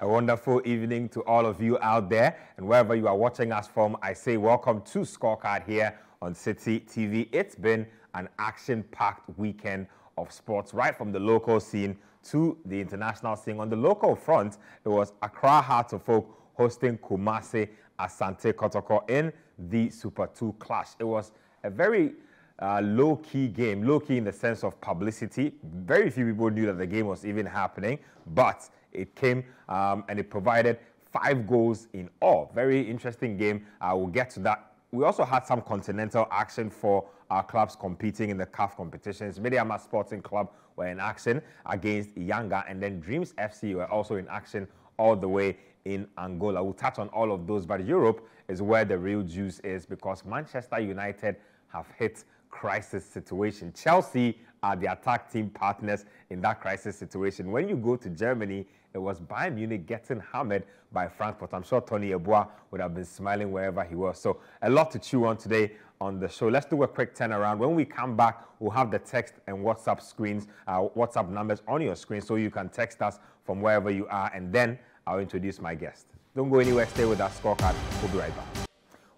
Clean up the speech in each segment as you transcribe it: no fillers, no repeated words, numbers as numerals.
A wonderful evening to all of you out there, and wherever you are watching us from, I say welcome to Scorecard here on Citi TV. It's been an action-packed weekend of sports, right from the local scene to the international scene. On the local front, it was Accra Hearts of Oak hosting Kumasi Asante Kotoko in the Super 2 clash. It was a very low-key game, low-key in the sense of publicity. Very few people knew that the game was even happening, but it came and it provided 5 goals in all. Very interesting game. We'll get to that. We also had some continental action for our clubs competing in the CAF competitions. Medeama Sporting Club were in action against Yanga, and then Dreams FC were also in action all the way in Angola. We'll touch on all of those, but Europe is where the real juice is because Manchester United have hit crisis situation. Chelsea are the attack team partners in that crisis situation. When you go to Germany, it was Bayern Munich getting hammered by Frankfurt. I'm sure Tony Eboa would have been smiling wherever he was. So a lot to chew on today on the show. Let's do a quick turnaround. When we come back, we'll have the text and WhatsApp screens, WhatsApp numbers on your screen so you can text us from wherever you are, and then I'll introduce my guest. Don't go anywhere. Stay with us. Scorecard. We'll be right back.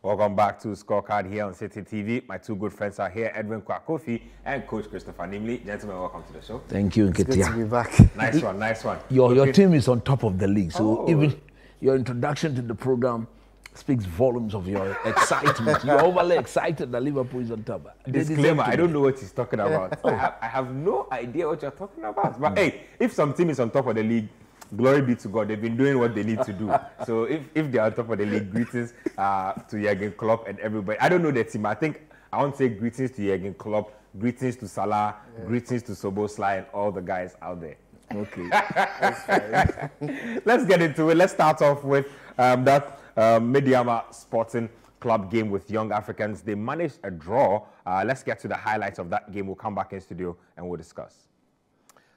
Welcome back to Scorecard here on Citi TV. My 2 good friends are here, Edwin Kwakofi and Coach Christopher Nimley. Gentlemen, welcome to the show. Thank you, Nketia. Good to be back. Nice one, nice one. Your team is on top of the league, so even your introduction to the program speaks volumes of your excitement. You're overly excited that Liverpool is on top. Disclaimer, I don't know what he's talking about. I have no idea what you're talking about. But hey, if some team is on top of the league, glory be to God, they've been doing what they need to do. So if they're on top of the league, greetings to Jurgen Klopp and everybody. I don't know the team. I think I want to say greetings to Jurgen Klopp, greetings to Salah, greetings to Soboslai and all the guys out there. Okay. That's fine. Let's get into it. Let's start off with that Medeama Sporting Club game with Young Africans. They managed a draw. Let's get to the highlights of that game. We'll come back in studio and we'll discuss.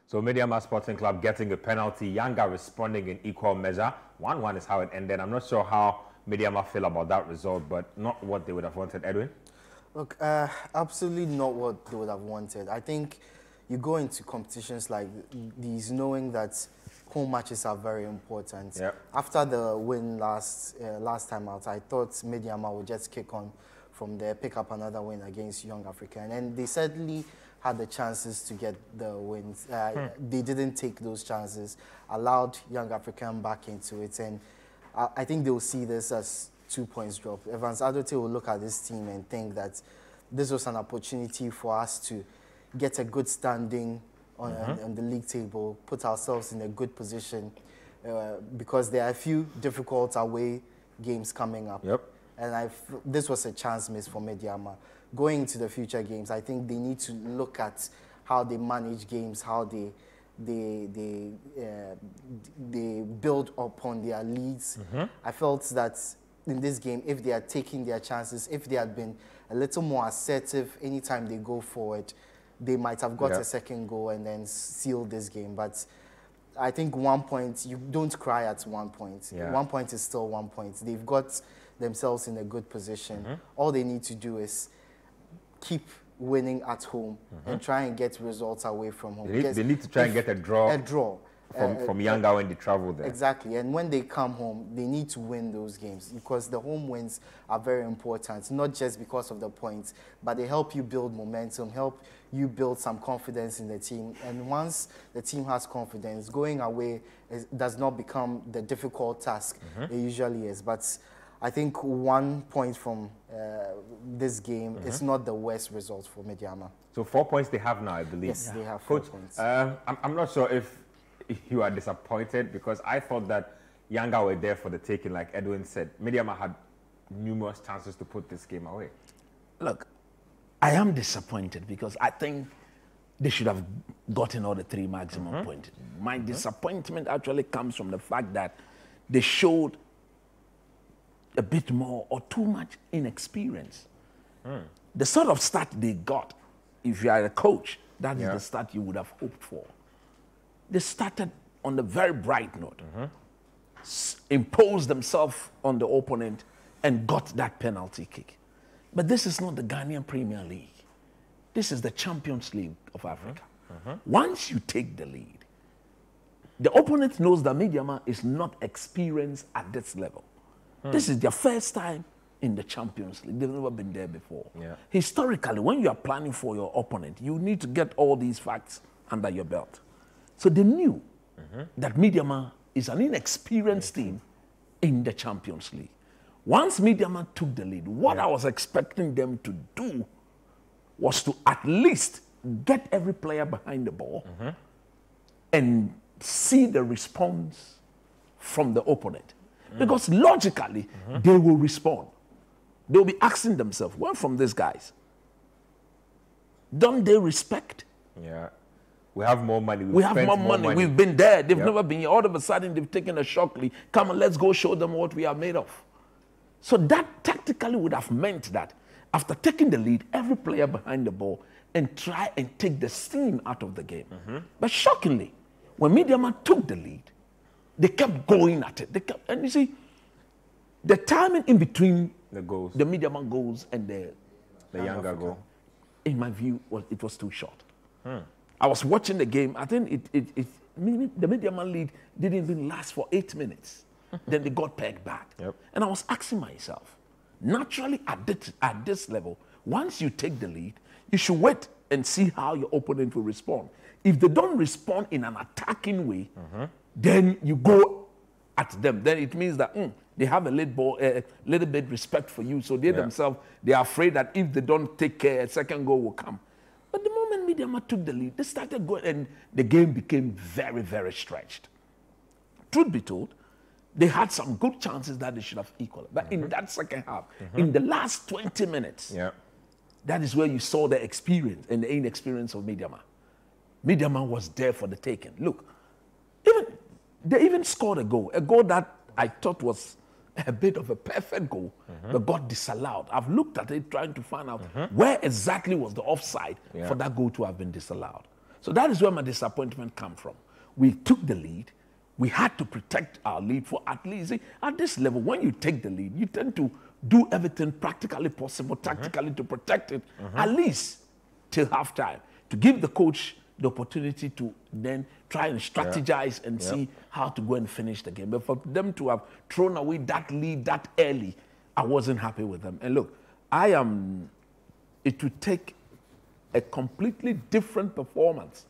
So Medeama Sporting Club getting a penalty, Yanga responding in equal measure. 1-1 is how it ended. I'm not sure how Medeama feel about that result, but not what they would have wanted. Edwin? Look, absolutely not what they would have wanted. I think you go into competitions like these knowing that home matches are very important. Yep. After the win last time out, I thought Medeama would just kick on from there, pick up another win against Young African. And they certainly had the chances to get the wins. They didn't take those chances, allowed Young African back into it, and I think they will see this as 2 points drop. Evans Adote will look at this team and think that this was an opportunity for us to get a good standing on the league table, put ourselves in a good position, because there are a few difficult away games coming up. Yep. And this was a chance missed for Medeama. Going into the future games, I think they need to look at how they manage games, how they build upon their leads. I felt that in this game, if they had taken their chances, if they had been a little more assertive anytime they go forward, they might have got a second goal and then sealed this game. But I think 1 point, you don't cry at 1 point. 1 point is still 1 point. They've got themselves in a good position. All they need to do is keep winning at home and try and get results away from home. They need to try and get a draw. From Yanga when they travel there. Exactly. And when they come home, they need to win those games because the home wins are very important, not just because of the points, but they help you build momentum, help you build some confidence in the team. And once the team has confidence, going away does not become the difficult task it usually is. But I think 1 point from this game is not the worst result for Medeama. So 4 points they have now, I believe. Yes, they have 4 Coach, points. I'm not sure if you are disappointed because I thought that Yanga were there for the taking, like Edwin said. Medeama had numerous chances to put this game away. Look, I am disappointed because I think they should have gotten all the 3 maximum points. My disappointment actually comes from the fact that they showed a bit more or too much inexperience. The sort of start they got, if you are a coach, that is the start you would have hoped for. They started on a very bright note, imposed themselves on the opponent and got that penalty kick. But this is not the Ghanaian Premier League. This is the Champions League of Africa. Once you take the lead, The opponent knows that Medeama is not experienced at this level. This is their first time in the Champions League. They've never been there before. Yeah. Historically, when you are planning for your opponent, you need to get all these facts under your belt. So they knew that Medeama is an inexperienced team in the Champions League. Once Medeama took the lead, what I was expecting them to do was to at least get every player behind the ball and see the response from the opponent. Because logically, they will respond. They'll be asking themselves, well, from these guys, don't they respect? Yeah. We have more money. We have more money. We've been there. They've never been here. All of a sudden, they've taken a shock lead. Come on, let's go show them what we are made of. So that tactically would have meant that after taking the lead, every player behind the ball and try and take the steam out of the game. But shockingly, when Medeama took the lead, they kept going at it. And you see, the timing in between the goals, the Medeama goals and the younger goal, in my view, it was too short. I was watching the game. I think the Medeama lead didn't even last for 8 minutes. Then they got pegged back. And I was asking myself, naturally at this level, once you take the lead, you should wait and see how your opponent will respond. If they don't respond in an attacking way, then you go at them. Then it means that they have a little bit respect for you. So they themselves, they are afraid that if they don't take care, a second goal will come. But the moment Medeama took the lead, they started going, and the game became very, very stretched. Truth be told, they had some good chances that they should have equaled. But in that second half, in the last 20 minutes, that is where you saw the experience and the inexperience of Medeama. Medeama was there for the taking. Look, they even scored a goal that I thought was a bit of a perfect goal, but got disallowed. I've looked at it trying to find out where exactly was the offside for that goal to have been disallowed. So that is where my disappointment comes from. We took the lead. We had to protect our lead for at least, at this level, when you take the lead, you tend to do everything practically possible, tactically to protect it, at least till halftime, to give the coach the opportunity to then try and strategize and see how to go and finish the game. But for them to have thrown away that lead that early, I wasn't happy with them. And look, it would take a completely different performance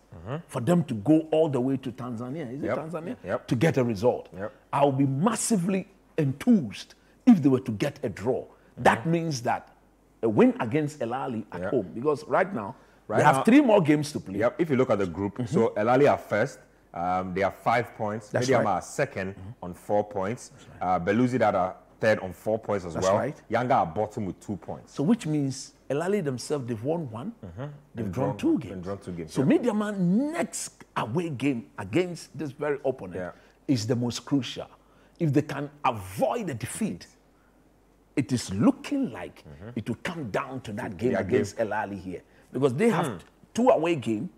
for them to go all the way to Tanzania. Is it Tanzania? To get a result. I'll be massively enthused if they were to get a draw. That means that a win against El Ahly at home, because right now, they have 3 more games to play. If you look at the group, so El Ahly are first. They have 5 points. Medeama are second on 4 points. Belouizdad are third on 4 points as well. Yanga are bottom with 2 points. So which means El Ahly themselves, they've won 1. They've drawn 2 games. So Medeama next away game against this very opponent is the most crucial. If they can avoid a defeat, it is looking like it will come down to that game against El Ahly here. Because they have 2 away games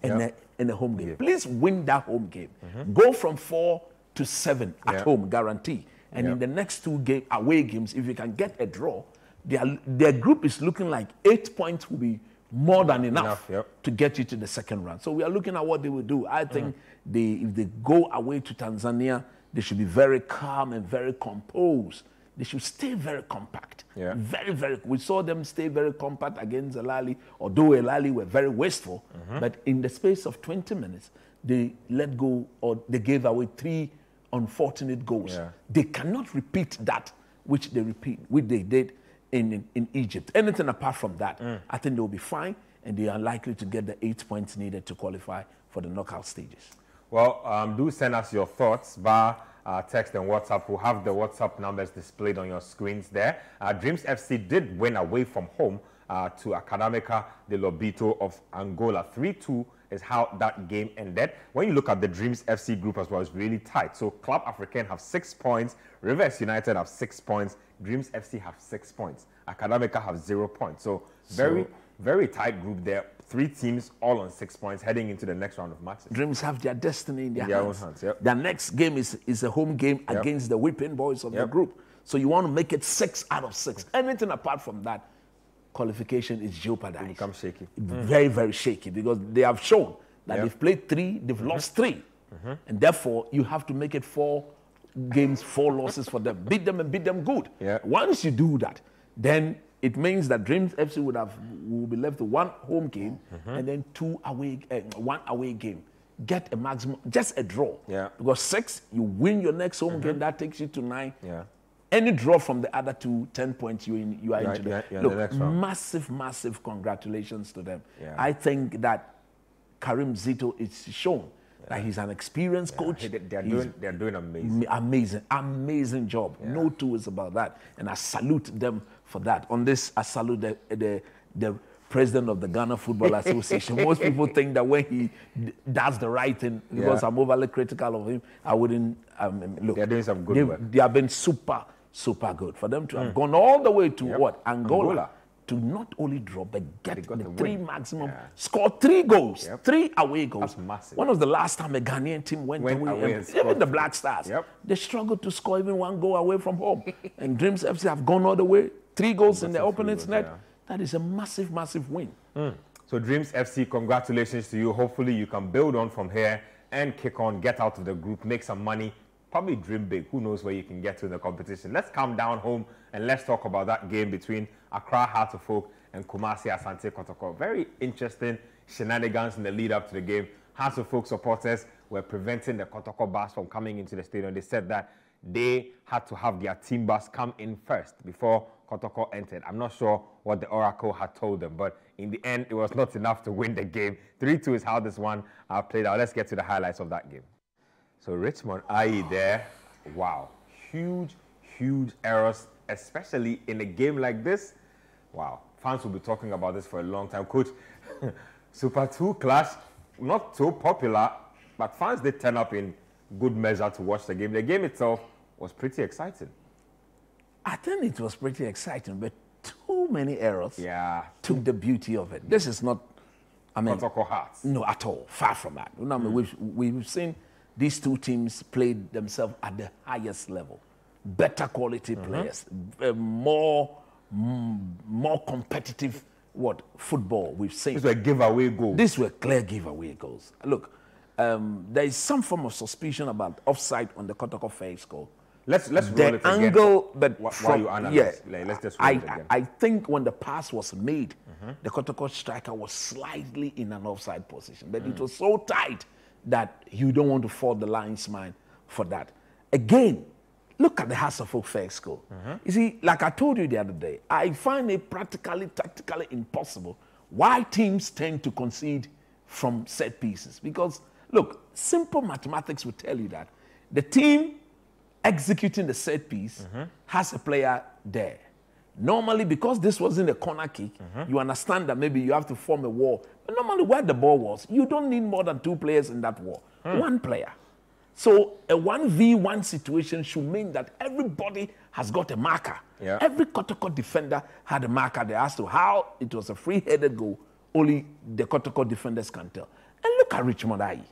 and a home game. Please win that home game. Go from 4 to 7 at home, guarantee. And in the next 2 away games, if you can get a draw, their group is looking like 8 points will be more than enough to get you to the second round. So we are looking at what they will do. I think if they go away to Tanzania, they should be very calm and very composed. They should stay very compact. Very, very. We saw them stay very compact against El Ahly, although El Ahly were very wasteful. But in the space of 20 minutes, they let go, or they gave away 3 unfortunate goals. They cannot repeat that which they did in Egypt. Anything apart from that, I think they will be fine, and they are likely to get the 8 points needed to qualify for the knockout stages. Well, do send us your thoughts via text and WhatsApp. We'll have the WhatsApp numbers displayed on your screens there. Dreams FC did win away from home to Academica de Lobito of Angola. 3-2 is how that game ended. When you look at the Dreams FC group as well, it's really tight. So Club Africain have 6 points, Rivers United have 6 points, Dreams FC have 6 points, Academica have 0 points. So very tight group there. 3 teams all on 6 points heading into the next round of matches. Dreams have their destiny in their hands. Own hands. Their next game is a home game against the whipping boys of the group. So you want to make it 6 out of 6. Anything apart from that, qualification is jeopardized. It becomes shaky. Very, very shaky, because they have shown that they've played 3, they've lost 3. And therefore, you have to make it 4 games, 4 losses for them. Beat them and beat them good. Yeah. Once you do that, then it means that Dreams FC will be left with 1 home game and then 1 away game. Get a maximum, just a draw. Yeah. Because 6, you win your next home game, that takes you to 9. Yeah. Any draw from the other 2, 10 points, you are into the the next round. massive congratulations to them. Yeah. I think that Karim Zito is shown that he's an experienced coach. They're doing amazing. Amazing job. No two ways about that. And I salute them for that. On this, I salute the president of the Ghana Football Association. Most people think that when he does the right thing, because I'm overly critical of him, I wouldn't look. They're doing some good work. They have been super good. For them to have gone all the way to what? Angola. To not only draw, but get the 3 maximum, score 3 goals, 3 away goals. That's massive. When was the last time a Ghanaian team went away and even the Black Stars, they struggled to score even 1 goal away from home. And Dreams FC have gone all the way, 3 goals in the opponent's net. That is a massive win. So Dreams FC, congratulations to you. Hopefully you can build on from here and kick on, get out of the group, make some money, probably dream big. Who knows where you can get to in the competition. Let's come down home and let's talk about that game between Accra Heart of Oak and Kumasi Asante Kotoko. Very interesting shenanigans in the lead up to the game. Heart of Oak supporters were preventing the Kotoko bus from coming into the stadium. They said that they had to have their team bus come in first before Kotoko entered. I'm not sure what the Oracle had told them, but in the end, it was not enough to win the game. 3-2 is how this one played out. Let's get to the highlights of that game. So Richmond IE there, wow, huge errors, especially in a game like this. Wow, fans will be talking about this for a long time. Coach, Super 2 clash, not so popular, but fans did turn up in good measure to watch the game. The game itself was pretty exciting. I think it was pretty exciting, but too many errors took the beauty of it. This is not, Kotoko Hearts. No, at all, far from that. You know, we've seen these 2 teams play themselves at the highest level. Better quality players, more competitive football we've seen. These were giveaway goals. These were clear giveaway goals. Look, there is some form of suspicion about offside on the Kotoko first goal. Let's roll the it angle, again. but while you analyze, let's just roll it again. I think when the pass was made, the Kotoko striker was slightly in an offside position, but it was so tight that you don't want to fault the linesman for that. Again, look at the Hearts of Oak first goal. You see, like I told you the other day, I find it practically, tactically impossible why teams tend to concede from set pieces. Because, look, simple mathematics will tell you that the team executing the set piece has a player there. Normally, because this wasn't a corner kick, you understand that maybe you have to form a wall. But normally, where the ball was, you don't need more than 2 players in that wall. 1 player. So a 1v1 situation should mean that everybody has got a marker. Yeah. Every Kotoko defender had a marker there as to how it was a free-headed goal. Only the Kotoko defenders can tell. And look at Richmond IE.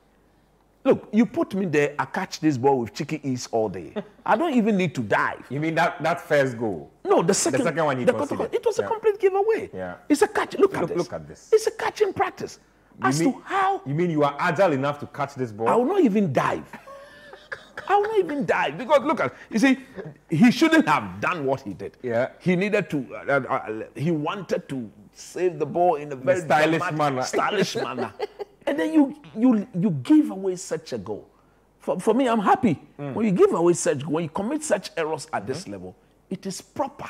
Look, you put me there, I catch this ball with chicken ears all day. I don't even need to dive. You mean that first goal? No, the second one you conceded. It was a complete giveaway. Yeah. It's a catch. Look at this. It's a catching practice. You mean you are agile enough to catch this ball? I will not even dive. Because look at, you see, he shouldn't have done what he did. Yeah. He needed to, he wanted to save the ball in a very stylish manner. And then you give away such a goal. For me, I'm happy. When you give away when you commit such errors at this level, it is proper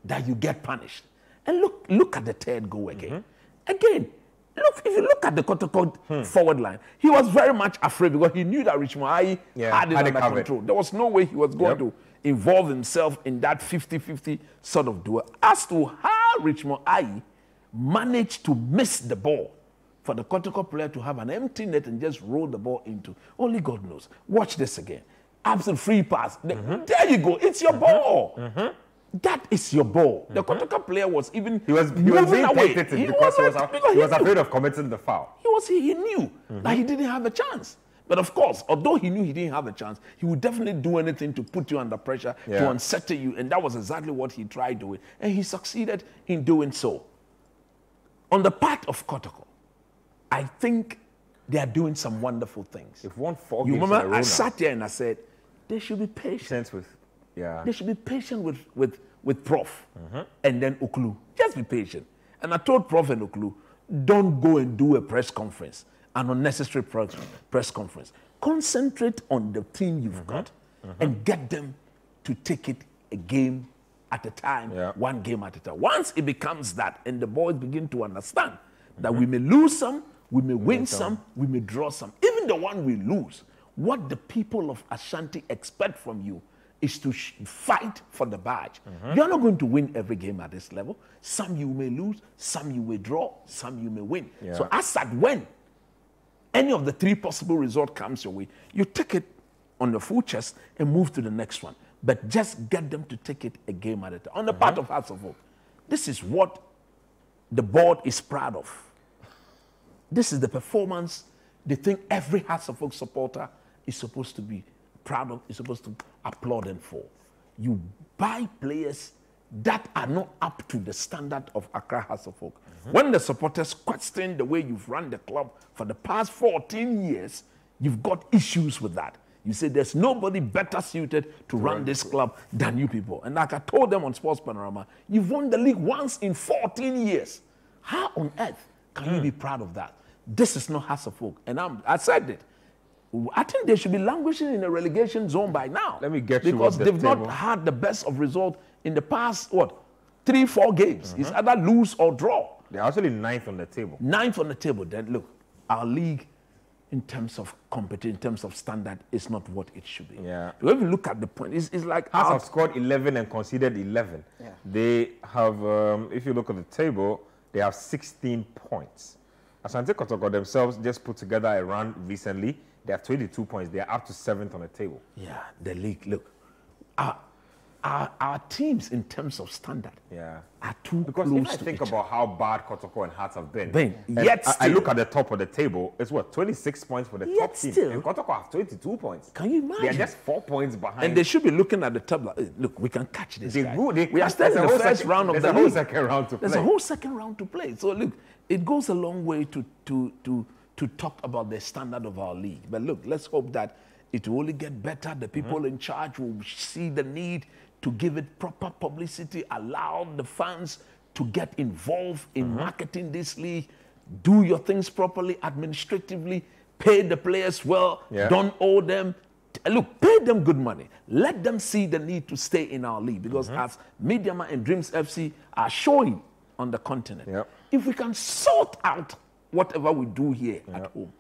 that you get punished. And look at the 3rd goal again. Again, look, if you look at the Kotoko forward line, he was very much afraid because he knew that Richmond IE had it under control. There was no way he was going to involve himself in that 50-50 sort of duel. As to how Richmond IE managed to miss the ball, for the Kotoko player to have an empty net and just roll the ball into, only God knows. Watch this again. Absolute free pass. There you go. It's your ball. That is your ball. The Kotoko player was even he was being tentative because he was afraid of committing the foul. He knew that he didn't have a chance. But of course, although he knew he didn't have a chance, he would definitely do anything to put you under pressure, to unsettle you. And that was exactly what he tried doing. And he succeeded in doing so. On the part of Kotoko, I think they are doing some wonderful things. If won 4 You games remember, in a row I sat here and I said, they should be patient. They should be patient with Prof and then Oklu. Just be patient. And I told Prof and Oklu, don't go and do a press conference, an unnecessary press conference. Concentrate on the team you've got and get them to take it a game at a time, one game at a time. Once it becomes that and the boys begin to understand that we may lose some, we may win some, we may draw some. Even the one we lose, what the people of Ashanti expect from you is to fight for the badge. You're not going to win every game at this level. Some you may lose, some you may draw, some you may win. So as at when any of the 3 possible results comes your way, you take it on the full chest and move to the next one. But just get them to take it a game at a time. On the part of Hearts of Oak, this is what the board is proud of. This is the performance they think every Hearts of Oak supporter is supposed to be proud of, is supposed to applaud them for. You buy players that are not up to the standard of Accra Hearts of Oak. When the supporters question the way you've run the club for the past 14 years, you've got issues with that. You say there's nobody better suited to run this club than you people. And like I told them on Sports Panorama, you've won the league once in 14 years. How on earth can you be proud of that? This is not Hearts of Oak. And I said it. I think they should be languishing in a relegation zone by now. Let me get you because they've not had the best of result in the past, 3-4 games. It's either lose or draw. They're actually 9th on the table. 9th on the table. Then look, our league, in terms of competition, in terms of standard, is not what it should be. Yeah. When you look at the point, it's like Hearts have scored 11 and conceded 11. Yeah. They have, if you look at the table, they have 16 points. Asante Kotoko themselves just put together a run recently. They have 22 points. They are up to 7th on the table. Yeah, the league. Look, our teams in terms of standard are too because close if I to think each about how bad Kotoko and Hearts have been, yet I look at the top of the table, it's 26 points for the top team. Still, and Kotoko have 22 points. Can you imagine? They are just 4 points behind. And they should be looking at the table. Look, we can catch this guy. We are still in in the first round of the league. There's a whole second round to play. There's a whole second round to play. So look, it goes a long way to talk about the standard of our league. But look, let's hope that it will only get better. The people in charge will see the need to give it proper publicity, allow the fans to get involved in marketing this league, do your things properly, administratively, pay the players well, don't owe them. Look, pay them good money. Let them see the need to stay in our league because as Medeama and Dreams FC are showing on the continent, if we can sort out whatever we do here at home,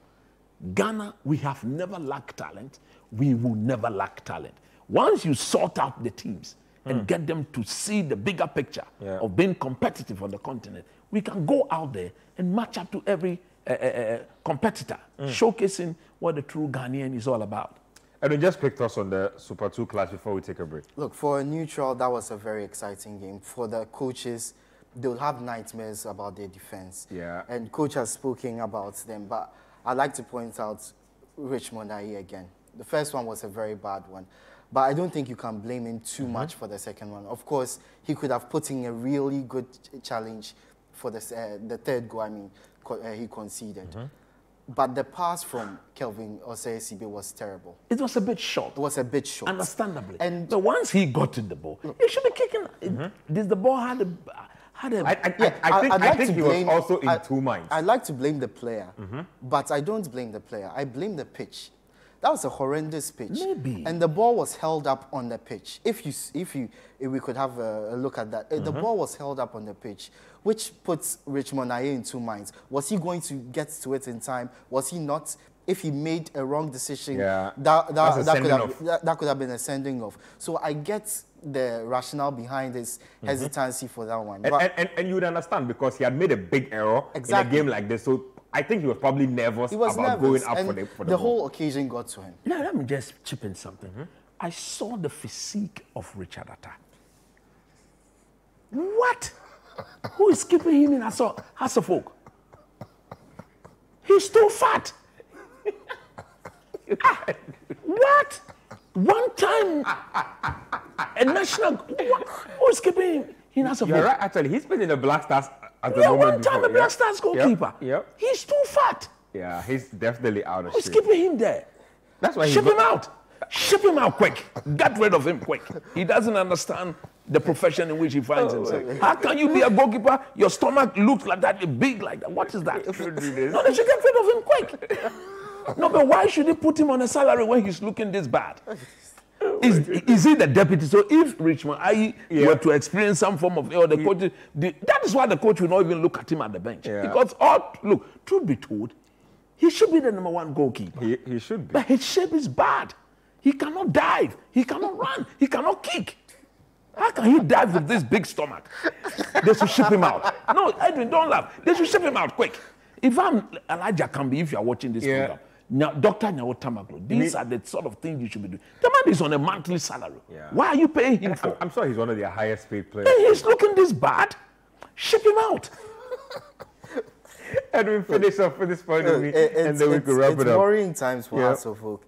Ghana, we have never lacked talent. We will never lack talent. Once you sort out the teams and get them to see the bigger picture of being competitive on the continent, we can go out there and match up to every competitor, showcasing what the true Ghanaian is all about. And we just picked us on the Super 2 clash before we take a break. Look, for a neutral, that was a very exciting game. For the coaches, they'll have nightmares about their defense. And coach has spoken about them, but I'd like to point out Richmond again. The first one was a very bad one, but I don't think you can blame him too much for the second one. Of course, he could have put in a really good challenge for the third goal, he conceded. But the pass from Kelvin Osei-Sibe was terrible. It was a bit short. It was a bit short. Understandably. And but once he got to the ball, he should be kicking. The ball had a... I think he was also in 2 minds. I'd like to blame the player, but I don't blame the player. I blame the pitch. That was a horrendous pitch. Maybe. And the ball was held up on the pitch. If we could have a look at that. The ball was held up on the pitch, which puts Richmond in 2 minds. Was he going to get to it in time? Was he not? If he made a wrong decision, that could have been a sending off. So I get the rationale behind his hesitancy for that one. And you would understand because he had made a big error in a game like this. So I think he was probably nervous about going up for the whole occasion got to him. Now, let me just chip in something. I saw the physique of Richard Atta. What? Who is keeping him in House of Oak? He's too fat. What? One time, a national... Who is keeping him in House of Oak? You're right, actually. He's been in the Black Stars at the moment. One time a Black Stars goalkeeper. He's too fat. Yeah, he's definitely out of shape. Who's keeping him there? That's why Ship him out. Ship him out quick. Get rid of him quick. He doesn't understand the profession in which he finds himself. How can you be a goalkeeper? Your stomach looks like that, big like that. What is that? No, they should get rid of him quick. No, but why should they put him on a salary when he's looking this bad? Is he the deputy? So if Richmond were to experience some form of, the coach, that is why the coach will not even look at him at the bench. Yeah. Because, look, truth be told, he should be the #1 goalkeeper. He should be. But his shape is bad. He cannot dive. He cannot run. He cannot kick. How can he dive with this big stomach? They should ship him out. No, Edwin, don't laugh. They should ship him out quick. If I'm Elijah Kambi, if you are watching this program, now, Dr. Nyawo Tamaglo, these are the sort of things you should be doing. The man is on a monthly salary. Yeah. Why are you paying him for? I'm sure he's one of their highest paid players. Hey, he's looking this bad. Ship him out. And we finish off with this point of view, and then we can wrap it up. It's worrying times for Hearts of Oak.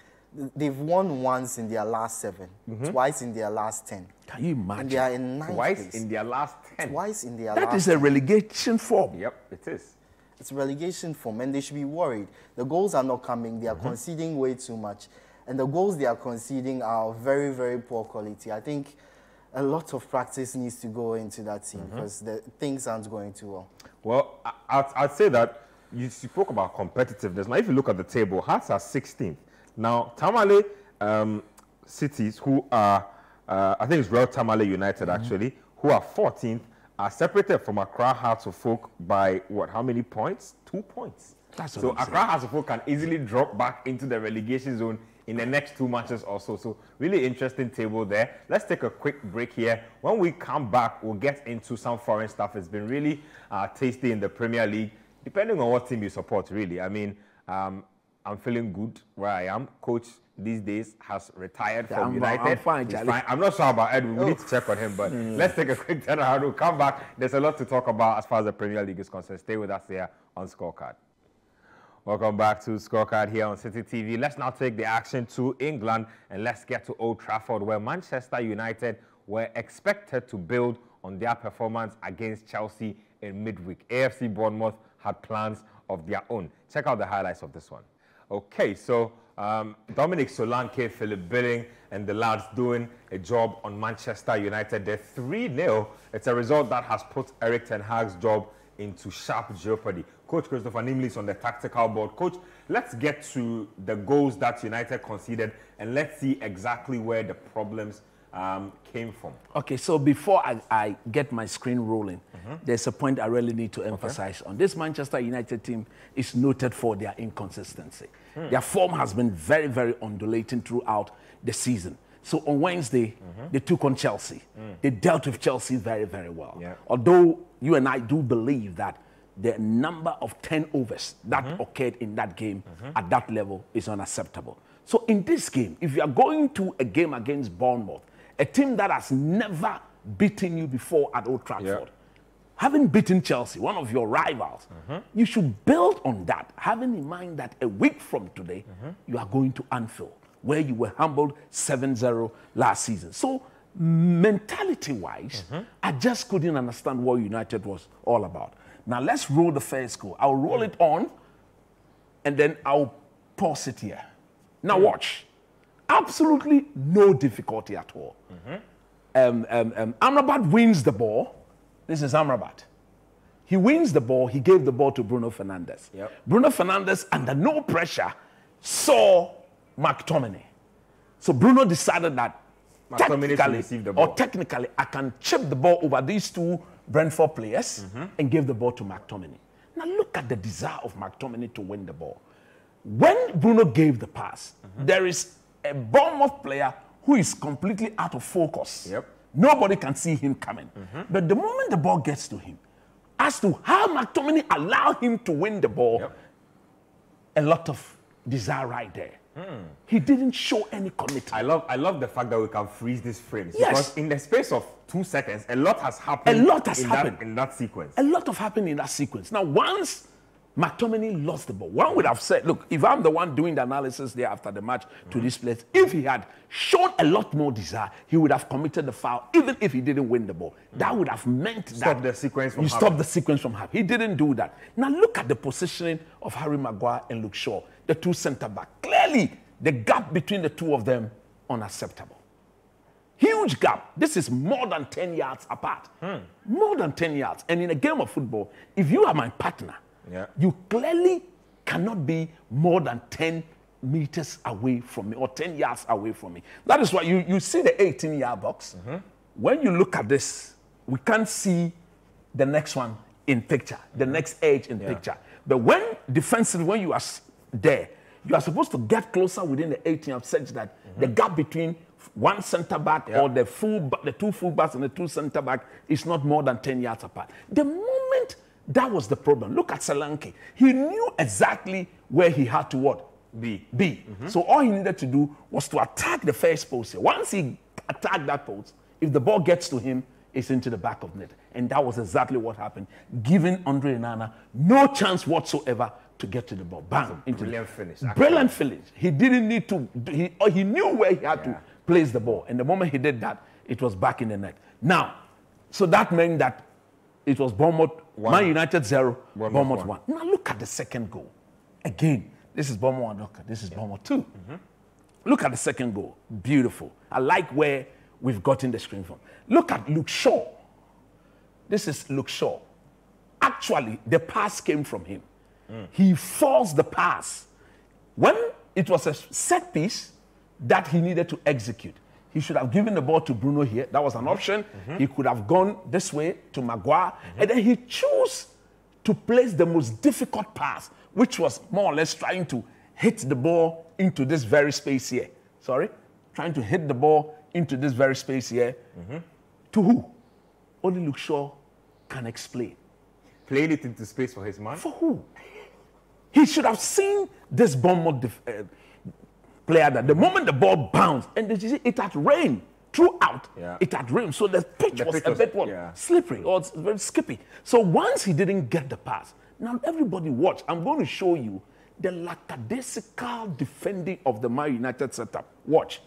They've won once in their last 7, twice in their last 10. Can you imagine? And they are in 9th Twice place. in their last 10. Twice in their last 10. That is a relegation form. Yep, it is. It's relegation form, and they should be worried. The goals are not coming. They are conceding way too much. And the goals they are conceding are very, very poor quality. I think a lot of practice needs to go into that team because things aren't going too well. Well, I'd say that you spoke about competitiveness. Now, if you look at the table, Hearts are 16th. Now, Tamale cities who are, I think it's Royal Tamale United actually, who are 14th, are separated from Accra Hearts of Oak by what? How many points? 2 points. So Accra Hearts of Oak can easily drop back into the relegation zone in the next 2 matches or so. So really interesting table there. Let's take a quick break here. When we come back, we'll get into some foreign stuff. It's been really tasty in the Premier League, depending on what team you support, really. I mean, I'm feeling good where I am. Coach these days has retired from United. I'm fine, Charlie. I'm not sure about Edwin. We need to check on him, but let's take a quick turnaround. We'll come back. There's a lot to talk about as far as the Premier League is concerned. Stay with us here on Scorecard. Welcome back to Scorecard here on Citi TV. Let's now take the action to England and let's get to Old Trafford, where Manchester United were expected to build on their performance against Chelsea in midweek. AFC Bournemouth had plans of their own. Check out the highlights of this one. Okay, so Dominic Solanke, Philip Billing, and the lads doing a job on Manchester United. They're 3-0. It's a result that has put Eric Ten Hag's job into sharp jeopardy. Coach Christopher Nimley is on the tactical board. Coach, let's get to the goals that United conceded, and let's see exactly where the problems came from. Okay, so before I get my screen rolling, there's a point I really need to emphasize on. This Manchester United team is noted for their inconsistency. Their form has been very, very undulating throughout the season. So on Wednesday, they took on Chelsea. They dealt with Chelsea very, very well. Yeah. Although you and I do believe that the number of turnovers that occurred in that game at that level is unacceptable. So in this game, if you are going to a game against Bournemouth, a team that has never beaten you before at Old Trafford, having beaten Chelsea, one of your rivals, you should build on that, having in mind that a week from today, you are going to Anfield, where you were humbled 7-0 last season. So mentality-wise, I just couldn't understand what United was all about. Now, let's roll the first goal. I'll roll it on, and then I'll pause it here. Now, watch. Absolutely no difficulty at all. Amrabat wins the ball. This is Amrabat. He wins the ball. He gave the ball to Bruno Fernandes. Bruno Fernandes, under no pressure, saw McTominay. So Bruno decided that technically, I can chip the ball over these two Brentford players and give the ball to McTominay. Now look at the desire of McTominay to win the ball. When Bruno gave the pass, there is a Bournemouth player who is completely out of focus. Nobody can see him coming. But the moment the ball gets to him, as to how McTominay allowed him to win the ball, a lot of desire right there. He didn't show any commitment. I love the fact that we can freeze these frames. Because in the space of 2 seconds, a lot has happened. In that sequence. A lot has happened in that sequence. Now, once McTominay lost the ball. One would have said, look, if I'm the one doing the analysis there after the match to this place, if he had shown a lot more desire, he would have committed the foul, even if he didn't win the ball. That would have meant Stop the sequence from you happening. stop the sequence from happening. He didn't do that. Now look at the positioning of Harry Maguire and Luke Shaw, the two centre-backs. Clearly, the gap between the two of them, unacceptable. Huge gap. This is more than 10 yards apart. More than 10 yards. And in a game of football, if you are my partner, you clearly cannot be more than 10 meters away from me or 10 yards away from me. That is why you see the 18-yard box. When you look at this, we can't see the next one in picture, the next edge in picture. But when defensively, when you are there, you are supposed to get closer within the 18 yards such that the gap between one centre back or the two full backs and the two centre back is not more than 10 yards apart. The moment that was the problem. Look at Solanke. He knew exactly where he had to what? Be. So all he needed to do was to attack the first post here. Once he attacked that post, if the ball gets to him, it's into the back of net. And that was exactly what happened, giving Andre Onana no chance whatsoever to get to the ball. Bang. Brilliant finish. Brilliant finish. He didn't need to, he knew where he had to place the ball. And the moment he did that, it was back in the net. Now, so that meant that it was Bournemouth, Man United 0, Bournemouth 1. Now look at the second goal. Again, this is Bournemouth 1, this is Bournemouth 2. Look at the second goal. Beautiful. I like where we've gotten the screen from. Look at Luke Shaw. This is Luke Shaw. Actually, the pass came from him. He forced the pass. When it was a set piece that he needed to execute, he should have given the ball to Bruno here. That was an option. He could have gone this way to Maguire. And then he chose to place the most difficult pass, which was more or less trying to hit the ball into this very space here. Trying to hit the ball into this very space here. To who? Only Luke Shaw can explain. Played it into space for his man? For who? He should have seen this Bournemouth player that the moment the ball bounced, and it had rained throughout. It had rained, so the pitch was a bit slippery or very skippy. So once he didn't get the pass, now everybody watch. I'm going to show you the lackadaisical defending of the Man United setup. Watch.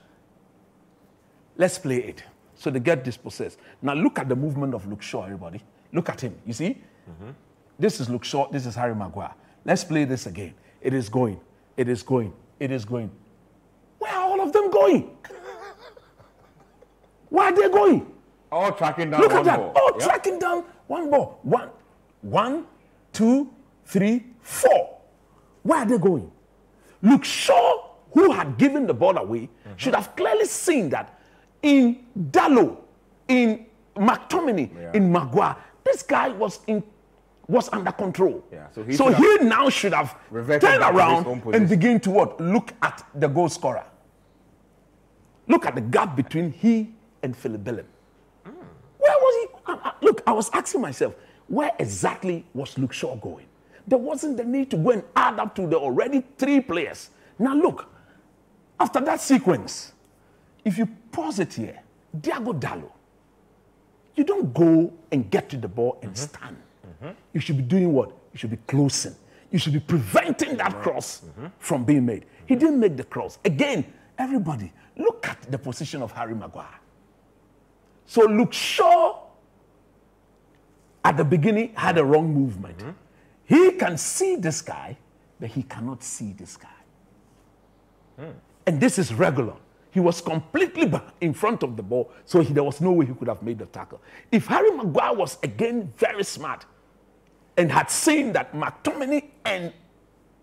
Let's play it. So they get dispossessed. Now look at the movement of Luke Shaw, everybody. Look at him. You see? This is Luke Shaw. This is Harry Maguire. Let's play this again. It is going. It is going. It is going. Where are all of them going? Where are they going? All tracking down Look one at that. ball. All tracking down one ball. One, two, three, four. Where are they going? Luke Shaw, who had given the ball away, should have clearly seen that in Dalot, in McTominay, in Maguire, this guy was under control. So he now should have turned around and begin to what? Look at the goal scorer. Look at the gap between he and Philip Billing. Where was he? Look, I was asking myself, where exactly was Luke Shaw going? There wasn't the need to go and add up to the already 3 players. Now look, after that sequence, if you pause it here, Diogo Dalot, you don't go and get to the ball and stand. You should be doing what? You should be closing. You should be preventing that cross from being made. He didn't make the cross. Again, everybody, look at the position of Harry Maguire. So Luke Shaw, at the beginning, had a wrong movement. He can see this guy, but he cannot see this guy. And this is regular. He was completely in front of the ball, so there was no way he could have made the tackle. If Harry Maguire was, again, very smart and had seen that McTominay and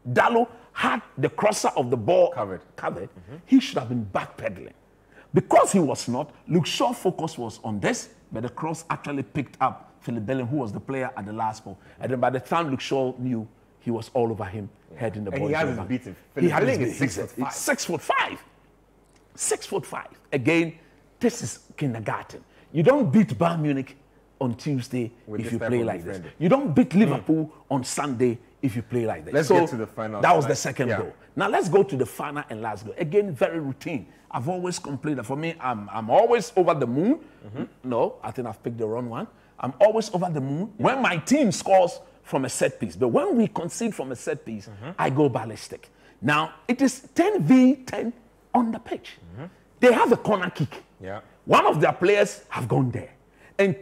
Dalot had the crosser of the ball covered, he should have been backpedaling. Because he was not, Luke Shaw's focus was on this, but the cross actually picked up Philip Billing, who was the player at the last ball. And then by the time Luke Shaw knew, he was all over him, heading the ball. And he has his beating. He had his beating. 6'5". 6'5". Again, this is kindergarten. You don't beat Bayern Munich on Tuesday if you play like this. You don't beat Liverpool on Sunday if you play like this. Let's get to the final. That was the second goal. Now let's go to the final and last goal. Again, very routine. I've always complained that for me, I'm always over the moon. No, I think I've picked the wrong one. I'm always over the moon when my team scores from a set piece. But when we concede from a set piece, I go ballistic. Now, it is 10v10 on the pitch. They have a corner kick. Yeah. One of their players have gone there. And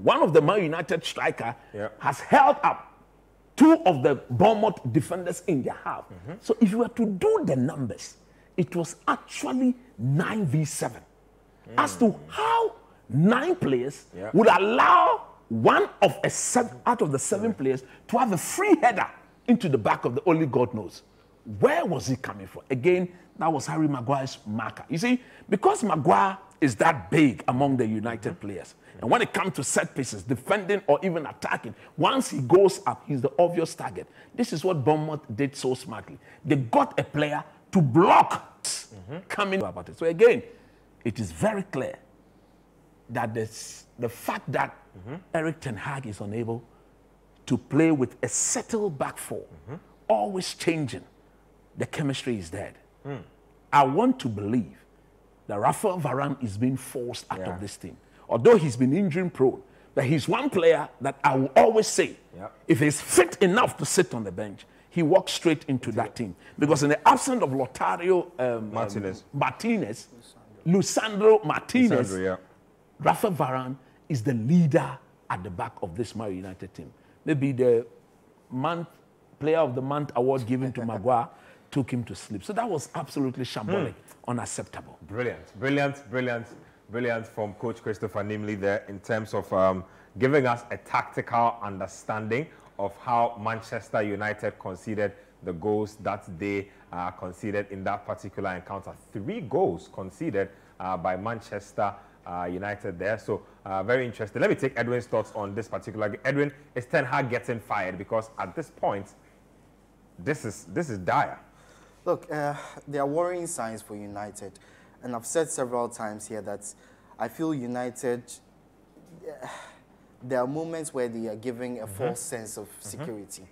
one of the Man United striker has held up two of the Bournemouth defenders in their half. So if you were to do the numbers, it was actually 9v7. As to how 9 players would allow one of out of the 7 players to have a free header into the back of the only God knows. Where was he coming from? Again, that was Harry Maguire's marker. You see, because Maguire is that big among the United players, and when it comes to set pieces, defending or even attacking, once he goes up, he's the obvious target. This is what Bournemouth did so smartly. They got a player to block coming about it. So again, it is very clear that the fact that Erik ten Hag is unable to play with a settled back four, always changing, the chemistry is dead. I want to believe that Rafael Varane is being forced out of this team. Although he's been injury prone, but he's one player that I will always say, if he's fit enough to sit on the bench, he walks straight into that team. Because in the absence of Lisandro Martinez, Rafael Varane is the leader at the back of this Man United team. Maybe the Player of the Month award given to Maguire took him to sleep. So that was absolutely shambolic, unacceptable. Brilliant from Coach Christopher Nimley there in terms of giving us a tactical understanding of how Manchester United conceded the goals that they conceded in that particular encounter. 3 goals conceded by Manchester United there. So very interesting. Let me take Edwin's thoughts on this particular game. Edwin, is Ten Hag getting fired? Because at this point, this is dire. Look, there are worrying signs for United. And I've said several times here that I feel United, there are moments where they are giving a false sense of security.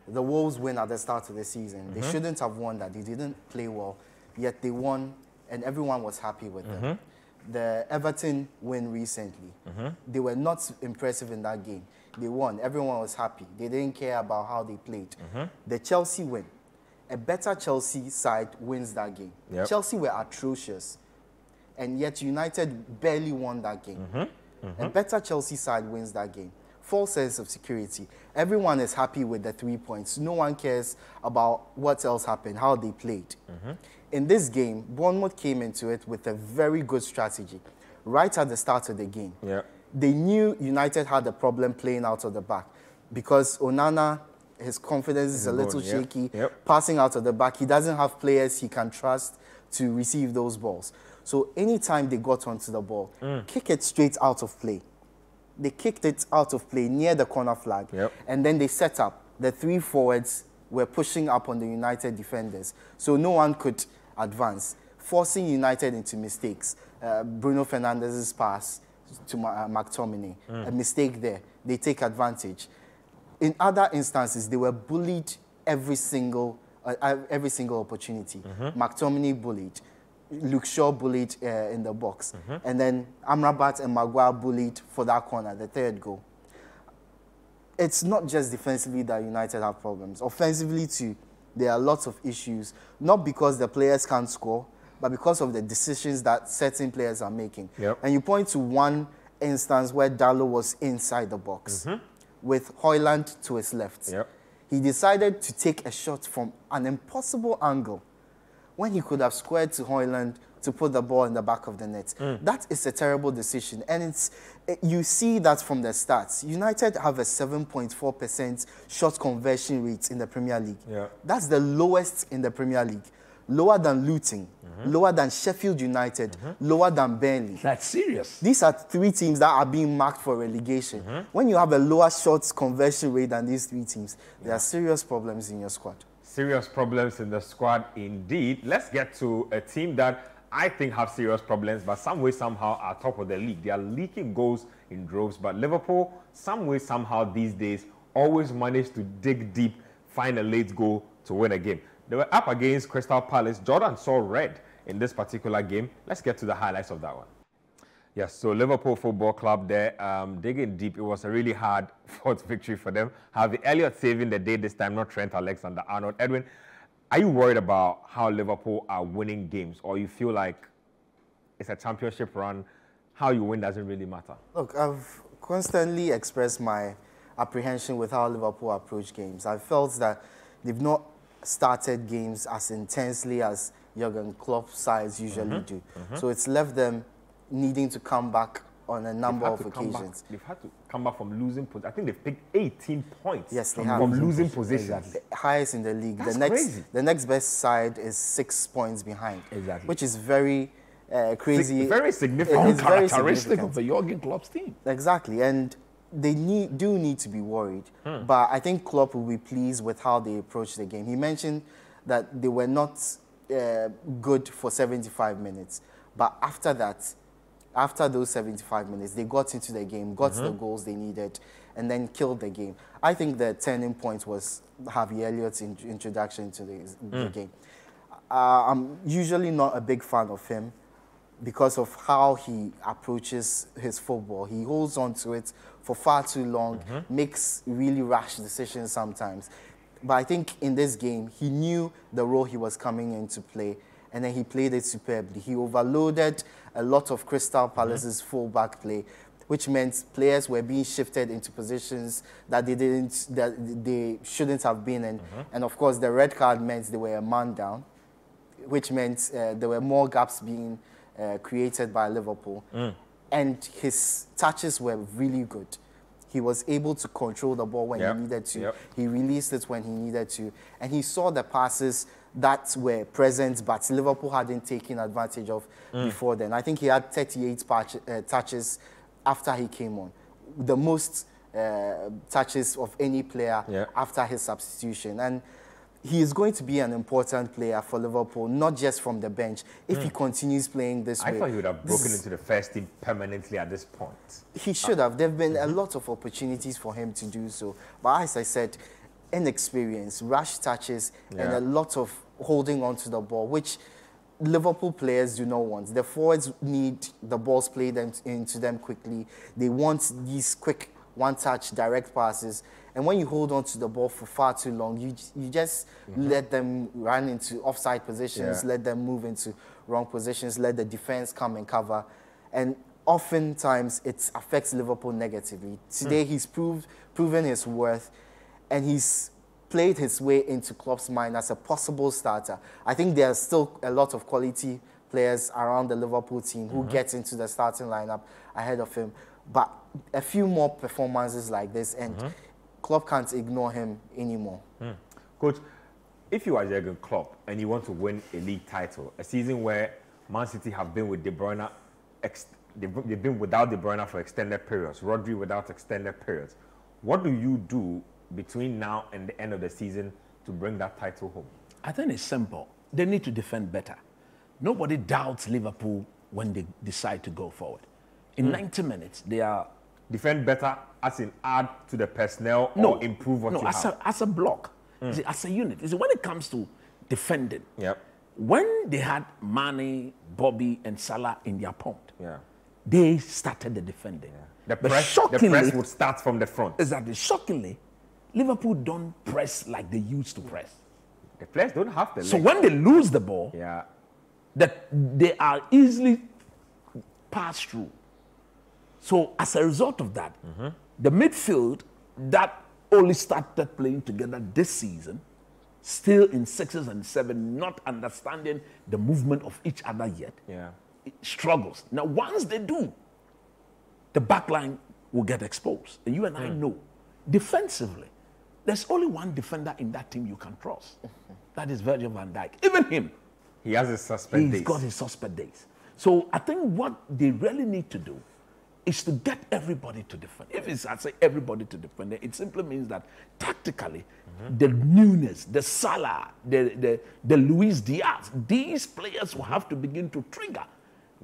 The Wolves win at the start of the season. They shouldn't have won that. They didn't play well, yet they won, and everyone was happy with them. The Everton win recently. They were not impressive in that game. They won. Everyone was happy. They didn't care about how they played. The Chelsea win. A better Chelsea side wins that game. Chelsea were atrocious, and yet United barely won that game. A better Chelsea side wins that game. False sense of security. Everyone is happy with the 3 points. No one cares about what else happened, how they played. In this game, Bournemouth came into it with a very good strategy. Right at the start of the game, they knew United had a problem playing out of the back because Onana, his confidence is a little shaky, passing out of the back. He doesn't have players he can trust to receive those balls. So anytime they got onto the ball, kick it straight out of play. They kicked it out of play near the corner flag. And then they set up. The 3 forwards were pushing up on the United defenders. So no one could advance, forcing United into mistakes. Bruno Fernandes's pass to McTominay, a mistake there. They take advantage. In other instances, they were bullied every single opportunity. McTominay bullied. Luke Shaw bullied in the box. And then Amrabat and Maguire bullied for that corner, the 3rd goal. It's not just defensively that United have problems. Offensively too, there are lots of issues. Not because the players can't score, but because of the decisions that certain players are making. And you point to one instance where Dalot was inside the box with Højlund to his left. He decided to take a shot from an impossible angle when he could have squared to Højlund to put the ball in the back of the net. That is a terrible decision. And you see that from the stats. United have a 7.4% shot conversion rate in the Premier League. That's the lowest in the Premier League. Lower than Luton, lower than Sheffield United, lower than Burnley. That's serious. These are 3 teams that are being marked for relegation. When you have a lower shot conversion rate than these 3 teams, there are serious problems in your squad. Serious problems in the squad indeed. Let's get to a team that I think have serious problems, but some way, somehow are top of the league. They are leaking goals in droves, but Liverpool, some way, somehow these days, always manage to dig deep, find a late goal to win a game. They were up against Crystal Palace. Jordan saw red in this particular game. Let's get to the highlights of that one. Yes, so Liverpool Football Club there, digging deep. It was a really hard-fought victory for them. Harvey Elliott saving the day this time, not Trent Alexander-Arnold. Edwin, are you worried about how Liverpool are winning games, or you feel like it's a championship run, how you win doesn't really matter? Look, I've constantly expressed my apprehension with how Liverpool approach games. I felt that they've not started games as intensely as Jurgen Klopp's sides usually do. So it's left them needing to come back on a number of occasions. They've had to come back from losing. I think they've picked 18 points. Yes, they have. From losing positions. Exactly. Highest in the league. That's crazy. The next best side is 6 points behind. Exactly. Which is very crazy. Very significant. It's very Characteristic significant. of the Jurgen Klopp's team. Exactly, and they do need to be worried. But I think Klopp will be pleased with how they approach the game. He mentioned that they were not good for 75 minutes. But after that, after those 75 minutes, they got into the game, got the goals they needed, and then killed the game. I think the turning point was Harvey Elliott's introduction to the game. I'm usually not a big fan of him because of how he approaches his football. He holds on to it for far too long, makes really rash decisions sometimes. But I think in this game, he knew the role he was coming in to play, and then he played it superbly. He overloaded a lot of Crystal Palace's full-back play, which meant players were being shifted into positions that they shouldn't have been in. And of course, the red card meant they were a man down, which meant there were more gaps being created by Liverpool. And his touches were really good. He was able to control the ball when he needed to. He released it when he needed to. And he saw the passes that were present, but Liverpool hadn't taken advantage of before then. I think he had 38 touches after he came on. The most touches of any player after his substitution. And he is going to be an important player for Liverpool, not just from the bench, if he continues playing this way. I thought he would have broken into the first team permanently at this point. He should have. There have been a lot of opportunities for him to do so. But as I said, inexperience, rash touches, and a lot of holding on to the ball, which Liverpool players do not want. The forwards need the balls played into them quickly. They want these quick one-touch direct passes. And when you hold on to the ball for far too long, you just let them run into offside positions, let them move into wrong positions, let the defense come and cover. And oftentimes, it affects Liverpool negatively. Today, he's proven his worth, and he's played his way into Klopp's mind as a possible starter. I think there are still a lot of quality players around the Liverpool team who get into the starting lineup ahead of him. But a few more performances like this, and Klopp can't ignore him anymore. Coach, if you are Jurgen Klopp and you want to win a league title, a season where Man City have been with De Bruyne, they've been without De Bruyne for extended periods, Rodri without extended periods, what do you do between now and the end of the season to bring that title home? I think it's simple. They need to defend better. Nobody doubts Liverpool when they decide to go forward. In 90 minutes, they are... Defend better as in add to the personnel or improve what you have? As a block, see, as a unit. See, when it comes to defending, Yep. when they had Mane, Bobby, and Salah in their pomp, Yeah. they started the defending. The But press would start from the front. Exactly. Shockingly, Liverpool don't press like they used to press. The players don't have the So legs. when they lose the ball, Yeah. that they are easily passed through. So as a result of that, the midfield that only started playing together this season, still in 6s and 7s, not understanding the movement of each other yet, it struggles. Now, once they do, the back line will get exposed. And you and I know, defensively, there's only one defender in that team you can trust. That is Virgil van Dijk. Even him. He has his suspect days. He's got his suspect days. So I think what they really need to do is to get everybody to defend. If it's, I say everybody to defend, it simply means that tactically, the newness, the Salah, the Luis Diaz, these players will have to begin to trigger.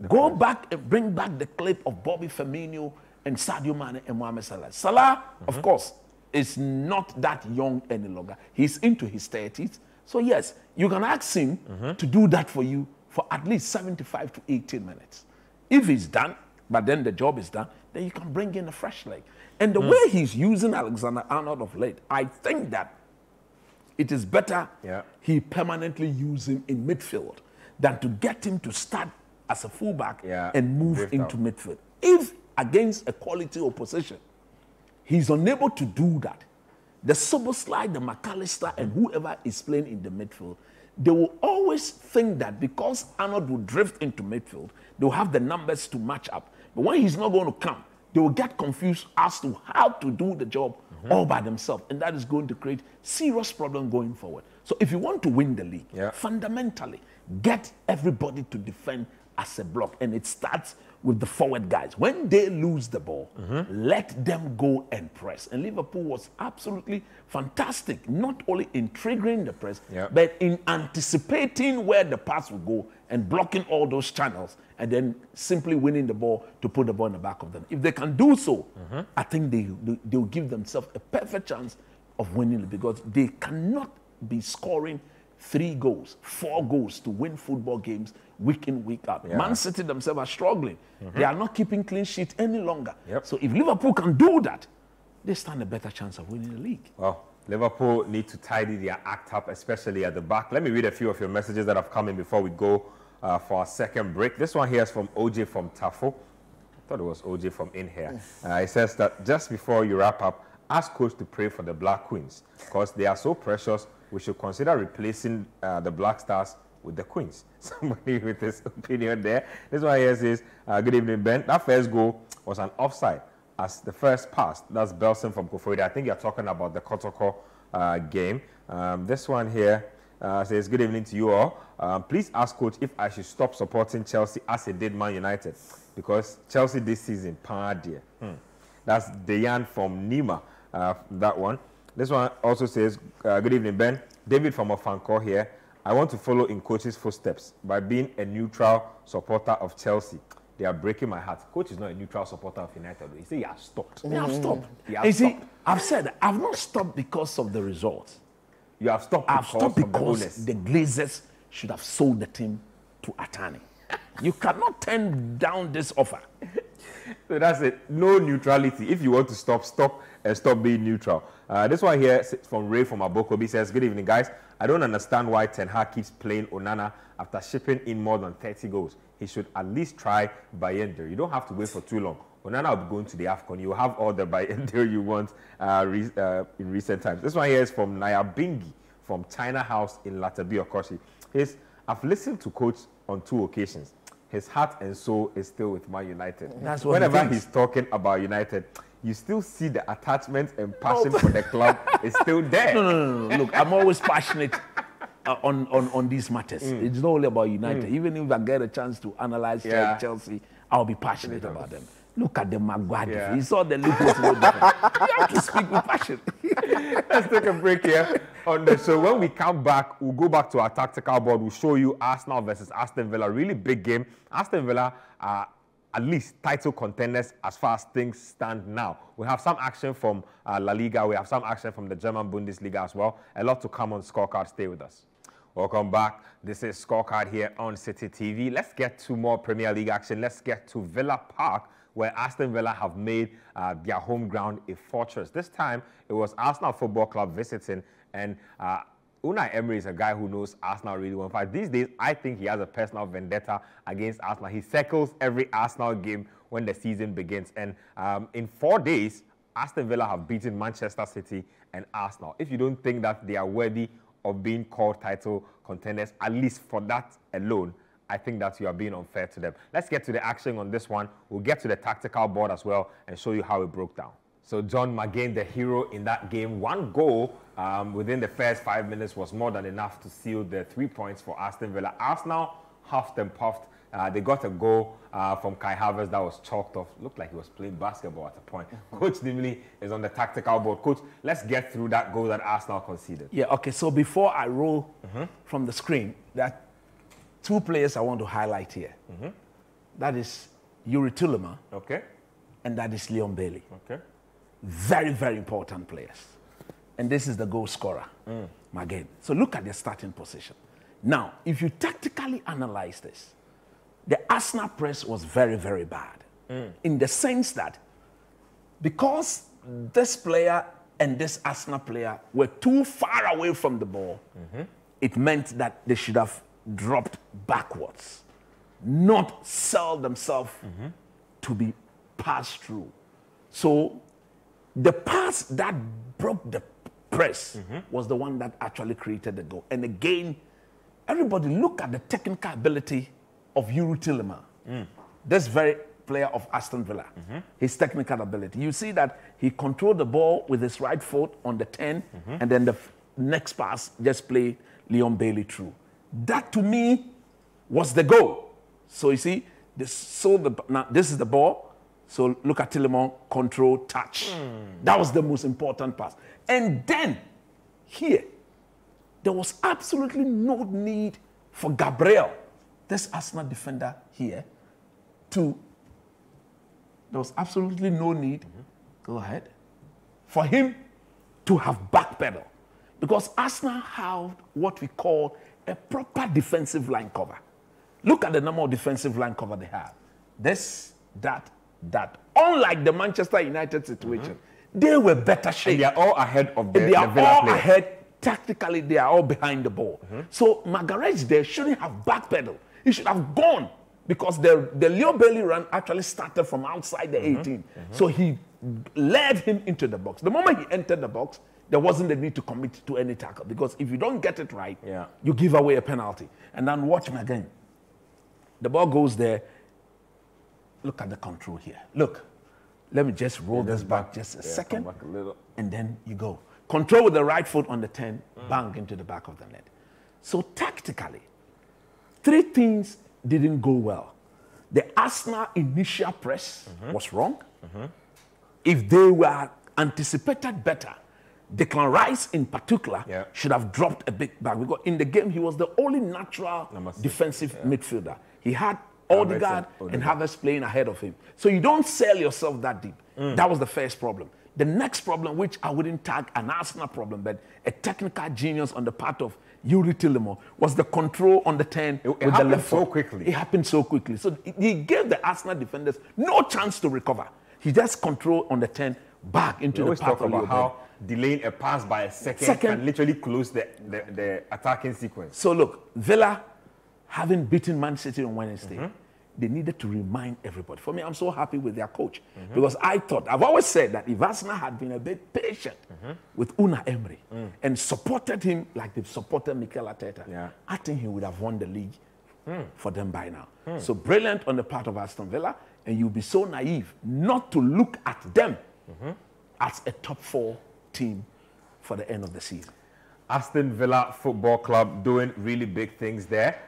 Go back and bring back the clip of Bobby Firmino and Sadio Mane and Mohamed Salah. Salah, of course, is not that young any longer. He's into his 30s. So yes, you can ask him to do that for you for at least 75 to 18 minutes. If he's done, but then the job is done, then you can bring in a fresh leg. And the way he's using Alexander-Arnold of late, I think that it is better he permanently use him in midfield than to get him to start as a fullback and move into midfield. If against a quality opposition, he's unable to do that, the Soboslai, the McAllister, and whoever is playing in the midfield, they will always think that because Arnold will drift into midfield, they'll have the numbers to match up. But when he's not going to come, they will get confused as to how to do the job all by themselves. And that is going to create serious problem going forward. So if you want to win the league, fundamentally, get everybody to defend as a block. And it starts with the forward guys. When they lose the ball, let them go and press. And Liverpool was absolutely fantastic, not only in triggering the press, but in anticipating where the pass will go and blocking all those channels and then simply winning the ball to put the ball in the back of them. If they can do so, I think they'll give themselves a perfect chance of winning it, because they cannot be scoring 3 goals, 4 goals to win football games week in, week out. Man City themselves are struggling. They are not keeping clean sheet any longer. So if Liverpool can do that, they stand a better chance of winning the league. Well, Liverpool need to tidy their act up, especially at the back. Let me read a few of your messages that have come in before we go for our second break. This one here is from OJ from Tafo. I thought it was OJ from in here. It says that just before you wrap up, ask coach to pray for the Black Queens because they are so precious. We should consider replacing the Black Stars with the Queens. Somebody with his opinion there. This one here says, good evening, Ben. That first goal was an offside as the first pass. That's Belson from Kofoida. I think you're talking about the Kotoko game. This one here says, good evening to you all. Please ask coach if I should stop supporting Chelsea as he did Man United, because Chelsea this season, dear. That's Dejan from Nima, that one. This one also says, good evening, Ben. David from Ofanko here. I want to follow in coach's footsteps by being a neutral supporter of Chelsea. They are breaking my heart. Coach is not a neutral supporter of United. He said he has stopped. They have stopped. You see, I've said I've not stopped because of the results. You have stopped because the Glazers should have sold the team to Atani. You cannot turn down this offer. So that's it. No neutrality. If you want to stop and stop being neutral. This one here from Ray from Abokobi says, good evening, guys. I don't understand why Ten Hag keeps playing Onana after shipping in more than 30 goals. He should at least try Bayern. You don't have to wait for too long. Onana will be going to the AFCON. You will have all the Bayern you want in recent times. This one here is from Naya Bingi from China House in Latabi, Okoshi. I've listened to coach on 2 occasions. His heart and soul is still with Man United. That's what whenever he's talking about United, you still see the attachment and passion for the club is still there. No. Look, I'm always passionate on these matters. It's not only about United. Even if I get a chance to analyze Chelsea, I'll be passionate about them. Look at the Maguire. He saw the Liverpool. You have to speak with passion. Let's take a break here on the show. When we come back, we'll go back to our tactical board. We'll show you Arsenal versus Aston Villa. Really big game. Aston Villa are at least title contenders as far as things stand now. We have some action from La Liga. We have some action from the German Bundesliga as well. A lot to come on Scorecard. Stay with us. Welcome back. This is Scorecard here on Citi TV. Let's get to more Premier League action. Let's get to Villa Park, where Aston Villa have made their home ground a fortress. This time, it was Arsenal Football Club visiting, and Unai Emery is a guy who knows Arsenal really well. In fact, these days, I think he has a personal vendetta against Arsenal. He circles every Arsenal game when the season begins. And in 4 days, Aston Villa have beaten Manchester City and Arsenal. If you don't think that they are worthy of being called title contenders, at least for that alone, I think that you are being unfair to them. Let's get to the action on this one. We'll get to the tactical board as well and show you how it broke down. So John McGinn, the hero in that game, 1 goal within the first 5 minutes was more than enough to seal the 3 points for Aston Villa. Arsenal huffed and puffed. They got a goal from Kai Havertz that was chalked off. Looked like he was playing basketball at a point. Coach Nimley is on the tactical board. Coach, let's get through that goal that Arsenal conceded. Yeah, okay. So before I roll from the screen, there are 2 players I want to highlight here. That is Yuri Tillema. Okay. And that is Leon Bailey. Okay. Very, very important players. And this is the goal scorer, McGinn. So look at their starting position. Now, if you tactically analyze this, the Arsenal press was very, very bad. in the sense that because this player and this Arsenal player were too far away from the ball, it meant that they should have dropped backwards, not sell themselves to be passed through. So the pass that broke the press was the one that actually created the goal. And again, everybody look at the technical ability of Yuri Tillema, this very player of Aston Villa, his technical ability. You see that he controlled the ball with his right foot on the 10, and then the next pass just played Leon Bailey through. That to me was the goal. So you see, now this is the ball. So look at Tillema, control, touch. That was the most important pass. And then here, there was absolutely no need for Gabriel, this Arsenal defender here, there was absolutely no need, go ahead, for him to have backpedal. Because Arsenal have what we call a proper defensive line cover. Look at the number of defensive line cover they have. This, that. Unlike the Manchester United situation, they were better shape. And they are all ahead of the They are Villa all players. ahead. Tactically, they are all behind the ball. So Magalhaes there shouldn't have backpedal. He should have gone because the Leo Bailey run actually started from outside the 18. So he led him into the box. The moment he entered the box, there wasn't the need to commit to any tackle because if you don't get it right, you give away a penalty. And then watch him again. The ball goes there. Look at the control here. Look, let me just roll this back just a second, back a little. and then you go. Control with the right foot on the 10, bang into the back of the net. So tactically, three things didn't go well. The Arsenal initial press was wrong. If they were anticipated better, Declan Rice in particular should have dropped a big back because in the game he was the only natural defensive midfielder. He had Odegaard and Havertz playing ahead of him. So you don't sell yourself that deep. That was the first problem. The next problem, which I wouldn't tag an Arsenal problem, but a technical genius on the part of Yuri Tillema, was the control on the 10 with the left so foot. quickly. It happened so quickly. So he gave the Arsenal defenders no chance to recover. He just controlled on the 10 back into the path of about how delaying a pass by a second can literally close the attacking sequence. So look, Villa, having beaten Man City on Wednesday, they needed to remind everybody. For me, I'm so happy with their coach because I've always said that if Arsenal had been a bit patient with Una Emery and supported him like they've supported Mikel Arteta, I think he would have won the league for them by now. So brilliant on the part of Aston Villa, and you'll be so naive not to look at them as a top 4 team for the end of the season. Aston Villa Football Club doing really big things there.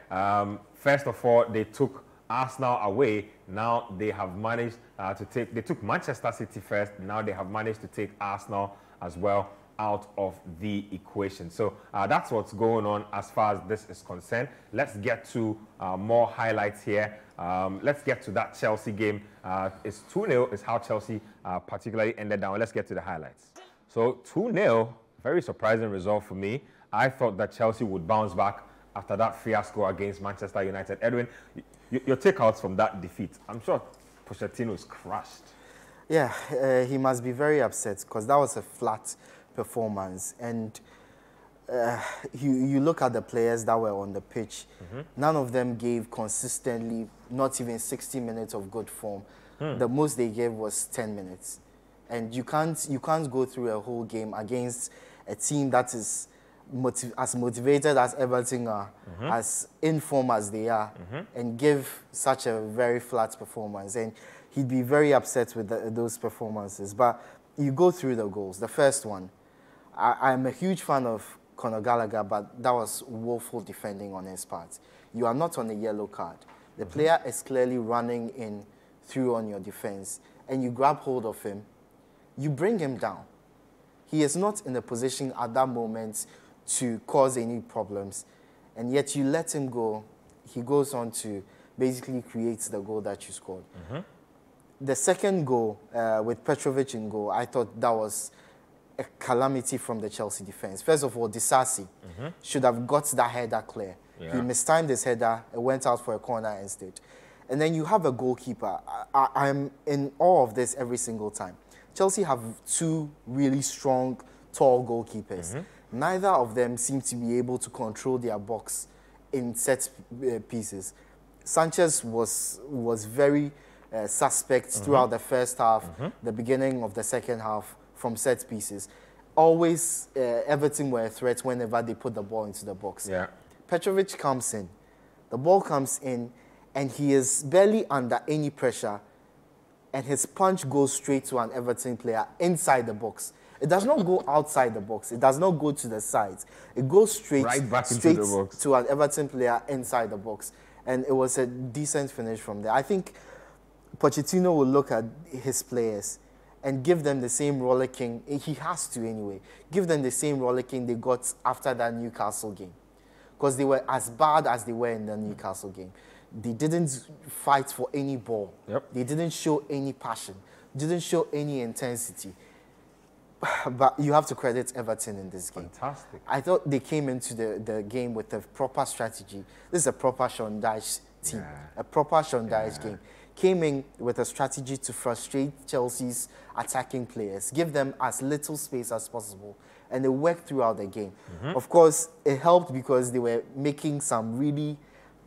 First of all, they took Arsenal away. Now they have managed they took Manchester City first. Now they have managed to take Arsenal as well out of the equation. So that's what's going on as far as this is concerned. Let's get to more highlights here. Let's get to that Chelsea game. It's 2-0 is how Chelsea particularly ended down. Let's get to the highlights. So 2-0, very surprising result for me. I thought that Chelsea would bounce back after that fiasco against Manchester United. Edwin, your takeouts from that defeat. I'm sure Pochettino is crushed. Yeah, he must be very upset because that was a flat performance. And you look at the players that were on the pitch, none of them gave consistently, not even 60 minutes of good form. The most they gave was 10 minutes. And you can't go through a whole game against a team that is as motivated as Everton are, as in form as they are, and give such a very flat performance. And he'd be very upset with those performances. But you go through the goals. The first one, I'm a huge fan of Conor Gallagher, but that was woeful defending on his part. You are not on a yellow card. The player is clearly running in through on your defense, and you grab hold of him, you bring him down. He is not in a position at that moment to cause any problems, and yet you let him go. He goes on to basically create the goal that you scored. The second goal, with Petrovic in goal, I thought that was a calamity from the Chelsea defense. First of all, Disasi should have got that header clear. He mistimed his header and went out for a corner instead. And then you have a goalkeeper. I'm in awe of this every single time. Chelsea have two really strong, tall goalkeepers. Neither of them seem to be able to control their box in set pieces. Sanchez was very suspect throughout the first half, the beginning of the second half from set pieces. Always Everton were a threat whenever they put the ball into the box. Yeah. Petrovic comes in, the ball comes in, and he is barely under any pressure, and his punch goes straight to an Everton player inside the box. It does not go outside the box. It does not go to the sides. It goes straight into the box to an Everton player inside the box. And it was a decent finish from there. I think Pochettino will look at his players and give them the same rollicking. He has to anyway. Give them the same rollicking they got after that Newcastle game. Because they were as bad as they were in the Newcastle game. They didn't fight for any ball. Yep. They didn't show any passion. Didn't show any intensity. But you have to credit Everton in this game. Fantastic. I thought they came into the game with a proper strategy. This is a proper Sean Dyche team. Yeah. A proper Sean Dyche game. Came in with a strategy to frustrate Chelsea's attacking players. Give them as little space as possible. And they worked throughout the game. Of course, it helped because they were making some really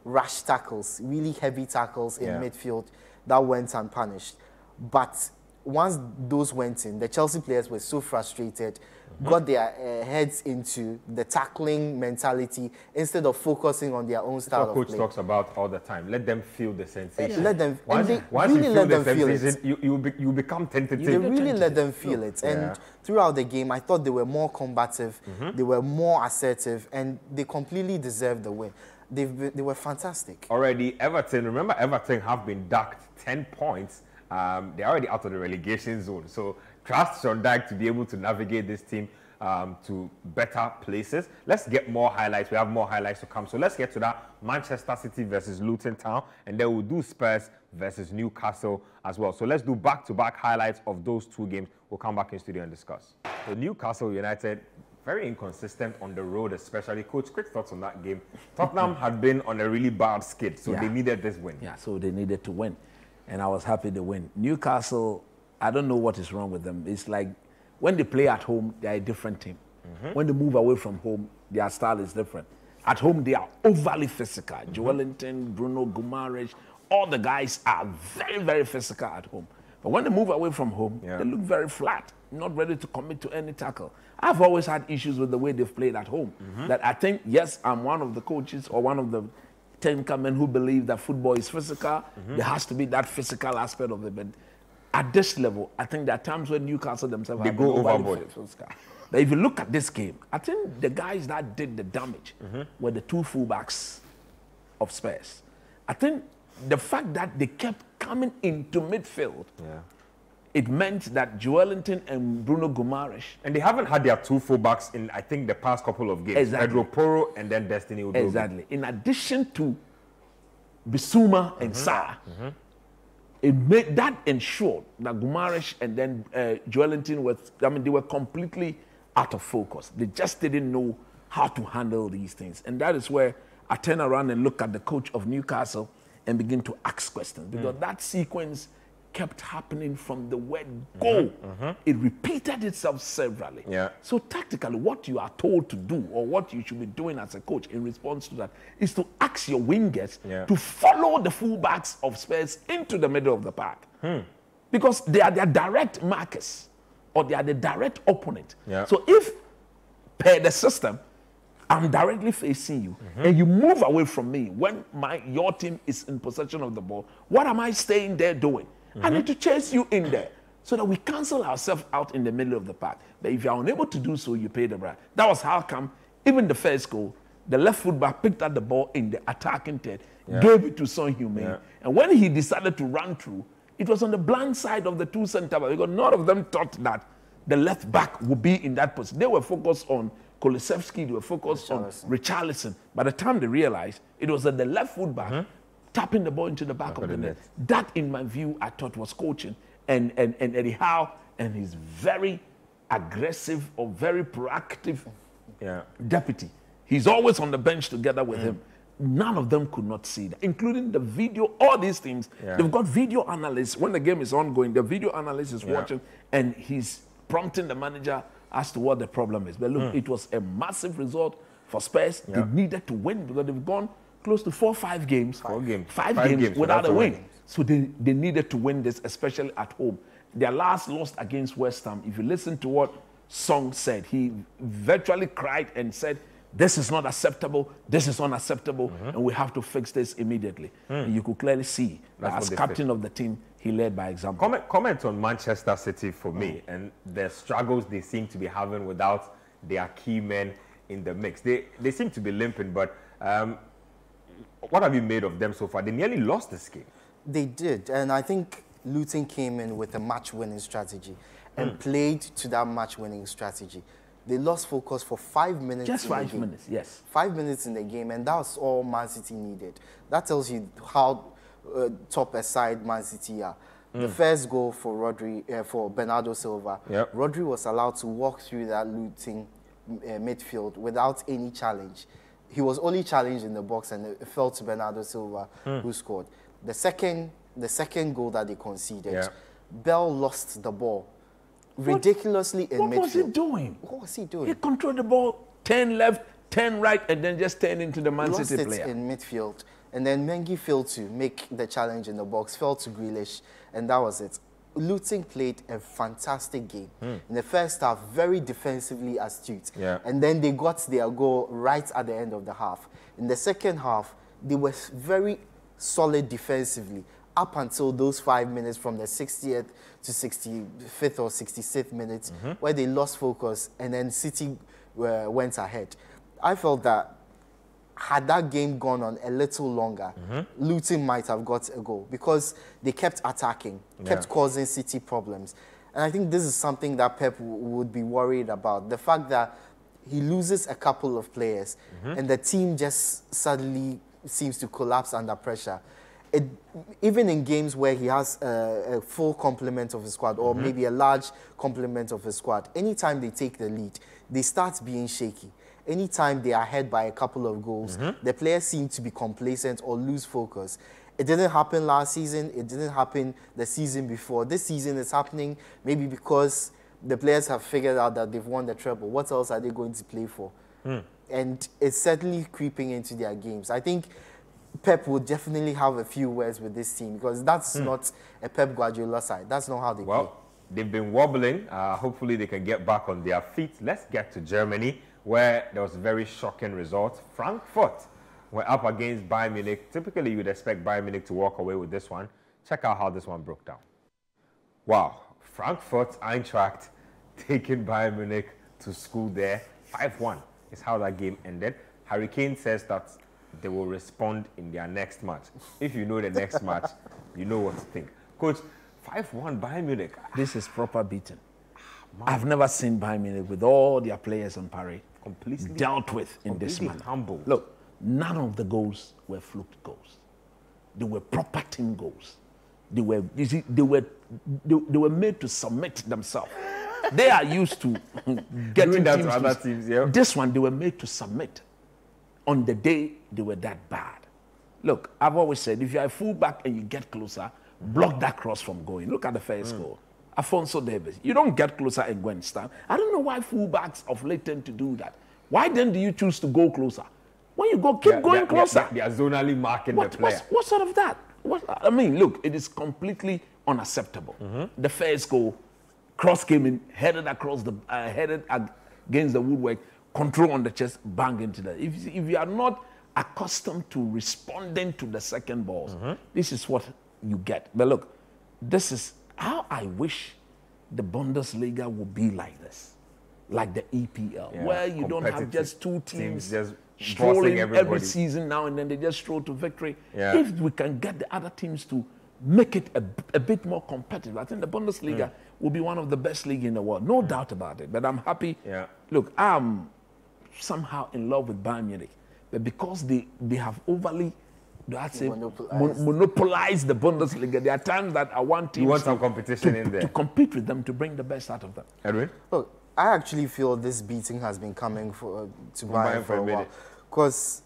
rash tackles, really heavy tackles in midfield that went unpunished. But once those went in, the Chelsea players were so frustrated, got their heads into the tackling mentality instead of focusing on their own style of play. Coach talks about all the time. Let them feel the sensation. Let them, once and they you really feel let the them feel sensation, it. you become tentative. They really let them feel it. And throughout the game, I thought they were more combative, they were more assertive, and they completely deserved the win. They were fantastic. Already, Everton, remember Everton have been docked 10 points. They're already out of the relegation zone. So trust Sean Dyche to be able to navigate this team to better places. Let's get more highlights. We have more highlights to come. So let's get to that Manchester City versus Luton Town. And then we'll do Spurs versus Newcastle as well. So let's do back-to-back highlights of those two games. We'll come back in studio and discuss. The Newcastle United, very inconsistent on the road, especially. Coach, quick thoughts on that game. Tottenham had been on a really bad skid, so they needed this win. Yeah, so they needed to win. And I was happy to win. Newcastle, I don't know what is wrong with them. It's like when they play at home, they're a different team. When they move away from home, their style is different. At home, they are overly physical. Joelinton, Bruno Guimaraes, all the guys are very, very physical at home. But when they move away from home, they look very flat, not ready to commit to any tackle. I've always had issues with the way they've played at home. That I think, yes, I'm one of the coaches or one of the 10 men who believe that football is physical. There has to be that physical aspect of it. But at this level, I think there are times when Newcastle themselves have go overboard. But if you look at this game, I think the guys that did the damage were the two fullbacks of Spurs. I think the fact that they kept coming into midfield, it meant that Joelinton and Bruno Guimaraes. And they haven't had their two fullbacks in, I think, the past couple of games. Pedro Porro and then Destiny Udogie. Exactly. In addition to Bissouma and Sarr, it made that ensured that Guimaraes and then Joelinton they were completely out of focus. They just didn't know how to handle these things. And that is where I turn around and look at the coach of Newcastle and begin to ask questions. Because that sequence kept happening from the word go. It repeated itself severally. So tactically, what you are told to do or what you should be doing as a coach in response to that is to ask your wingers to follow the fullbacks of Spurs into the middle of the park. Because they are their direct markers or they are the direct opponent. So if, per the system, I'm directly facing you and you move away from me when your team is in possession of the ball, what am I staying there doing? I need to chase you in there so that we cancel ourselves out in the middle of the park. But if you're unable to do so, you pay the price. That was how come even the first goal, the left fullback picked up the ball in the attacking third, gave it to Son Heung-min. And when he decided to run through, it was on the blind side of the two centre-backs because none of them thought that the left back would be in that position. They were focused on Kulusevski, they were focused on Richarlison. By the time they realized, it was at the left fullback tapping the ball into the back of the net. That, in my view, I thought was coaching. And Eddie Howe and his very aggressive or very proactive deputy. He's always on the bench together with him. none of them could not see that, including the video, all these things. Yeah. They've got video analysts. When the game is ongoing, the video analyst is watching, and he's prompting the manager as to what the problem is. But look, it was a massive result for Spurs. They needed to win because they've gone close to 5 games. Five games without a win. So they needed to win this, especially at home. Their last loss against West Ham, if you listen to what Song said, he virtually cried and said, this is not acceptable, this is unacceptable, and we have to fix this immediately. And you could clearly see that as captain of the team, he led by example. Comment on Manchester City for me and the struggles they seem to be having without their key men in the mix. They seem to be limping, but what have you made of them so far? They nearly lost this game. They did, and I think Luton came in with a match-winning strategy and played to that match-winning strategy. They lost focus for 5 minutes. Just 5 minutes, yes. 5 minutes in the game, and that's all Man City needed. That tells you how top aside Man City are. The first goal for for Bernardo Silva, Rodri was allowed to walk through that Luton midfield without any challenge. He was only challenged in the box, and it fell to Bernardo Silva, who scored. The second goal that they conceded, Bell lost the ball ridiculously in midfield. What was he doing? What was he doing? He controlled the ball, 10 left, 10 right, and then just turned into the Man City player. Lost it in midfield. And then Mengi failed to make the challenge in the box, fell to Grealish, and that was it. Luton played a fantastic game. In the first half, very defensively astute. And then they got their goal right at the end of the half. In the second half, they were very solid defensively up until those 5 minutes from the 60th to 65th or 66th minutes where they lost focus and then City went ahead. I felt that had that game gone on a little longer, Luton might have got a goal because they kept attacking, kept causing City problems. And I think this is something that Pep would be worried about. The fact that he loses a couple of players and the team just suddenly seems to collapse under pressure. Even in games where he has a full complement of his squad or maybe a large complement of his squad, anytime they take the lead, they start being shaky. Anytime they are ahead by a couple of goals, the players seem to be complacent or lose focus. It didn't happen last season. It didn't happen the season before. This season it's happening maybe because the players have figured out that they've won the treble. What else are they going to play for? And it's certainly creeping into their games. I think Pep will definitely have a few words with this team because that's not a Pep Guardiola side. That's not how they play. Well, they've been wobbling. Hopefully they can get back on their feet. Let's get to Germany, where there was a very shocking result. Frankfurt were up against Bayern Munich. Typically, you would expect Bayern Munich to walk away with this one. Check out how this one broke down. Wow. Frankfurt Eintracht taking Bayern Munich to school there. 5-1 is how that game ended. Harry Kane says that they will respond in their next match. If you know the next match, you know what to think. Coach, 5-1 Bayern Munich. This is proper beating. I've never seen Bayern Munich with all their players on parade Completely dealt with in this manner. Humble. Look, none of the goals were fluked goals. They were proper team goals. They were, you see, they were made to submit themselves. They are used to getting that teams to other teams. This one, they were made to submit. On the day they were that bad. Look, I've always said, if you're a fullback and you get closer, block that cross from going. Look at the first goal. Afonso Davies. You don't get closer and go and stand. I don't know why fullbacks of late tend to do that. Why then do you choose to go closer? When you go, keep going closer. They are zonally marking the player. What sort of that? I mean, look, it is completely unacceptable. The first goal, cross came in, headed across the, headed against the woodwork, control on the chest, bang into that. If you are not accustomed to responding to the second balls, this is what you get. But look, this is how I wish the Bundesliga would be like this, like the EPL, where you don't have just two teams just strolling every season now and then they just stroll to victory. If we can get the other teams to make it a bit more competitive, I think the Bundesliga will be one of the best leagues in the world, no doubt about it. But I'm happy. Look, I'm somehow in love with Bayern Munich, but because they have overly, I'd say, monopolized the Bundesliga, there are times that I want teams you want some competition in there to compete with them, to bring the best out of them. Edwin? Look, I actually feel this beating has been coming to Bayern for a while. Because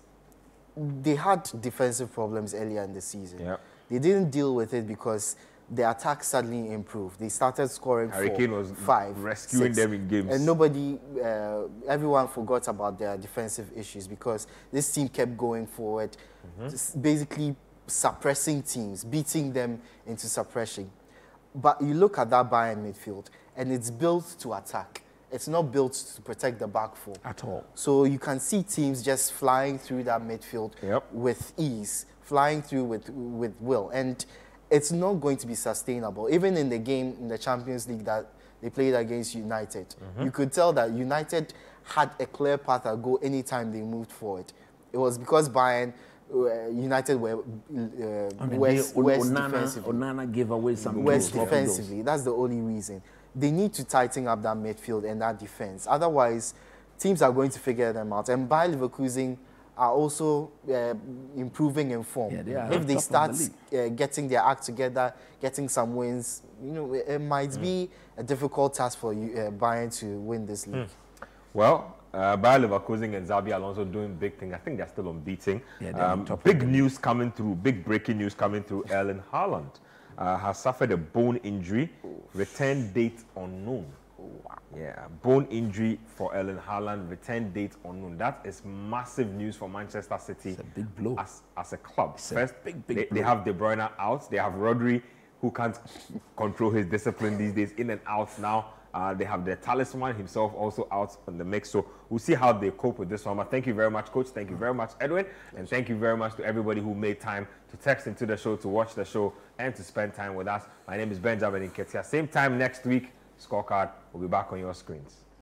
they had defensive problems earlier in the season. Yep. They didn't deal with it because the attack suddenly improved. They started scoring Harry Kane was 5, rescuing 6, them in games. and everyone forgot about their defensive issues because this team kept going forward, just basically suppressing teams, beating them into suppression. But you look at that Bayern midfield, and it's built to attack. It's not built to protect the back four. At all. So you can see teams just flying through that midfield Yep. with ease, flying through with will. And it's not going to be sustainable. Even in the game in the Champions League that they played against United, you could tell that United had a clear path to go anytime they moved forward. It was because Bayern, United were worse defensively. Onana gave away some Worse goals. defensively. That's the only reason. They need to tighten up that midfield and that defense. Otherwise, teams are going to figure them out. And Bayer Leverkusen are also improving in form. Yeah, they are if they top start of the getting their act together, getting some wins, you know, it might be a difficult task for Bayern to win this league. Well, Bayer Leverkusen and Xabi Alonso doing big things. I think they're still unbeaten. Yeah, they're on top of big the news coming through, big breaking news coming through. Erling Haaland has suffered a bone injury, return date unknown. Yeah, bone injury for Erling Haaland, return date unknown. That is massive news for Manchester City. It's a big blow. As a club. First, big they blow. have De Bruyne out. They have Rodri, who can't control his discipline these days, in and out now. They have the talisman himself also out in the mix. So we'll see how they cope with this one. But thank you very much, Coach. Thank you very much, Edwin. And thank you very much to everybody who made time to text into the show, to watch the show, and to spend time with us. My name is Benjamin Nketia. Same time next week, Scorecard will be back on your screens.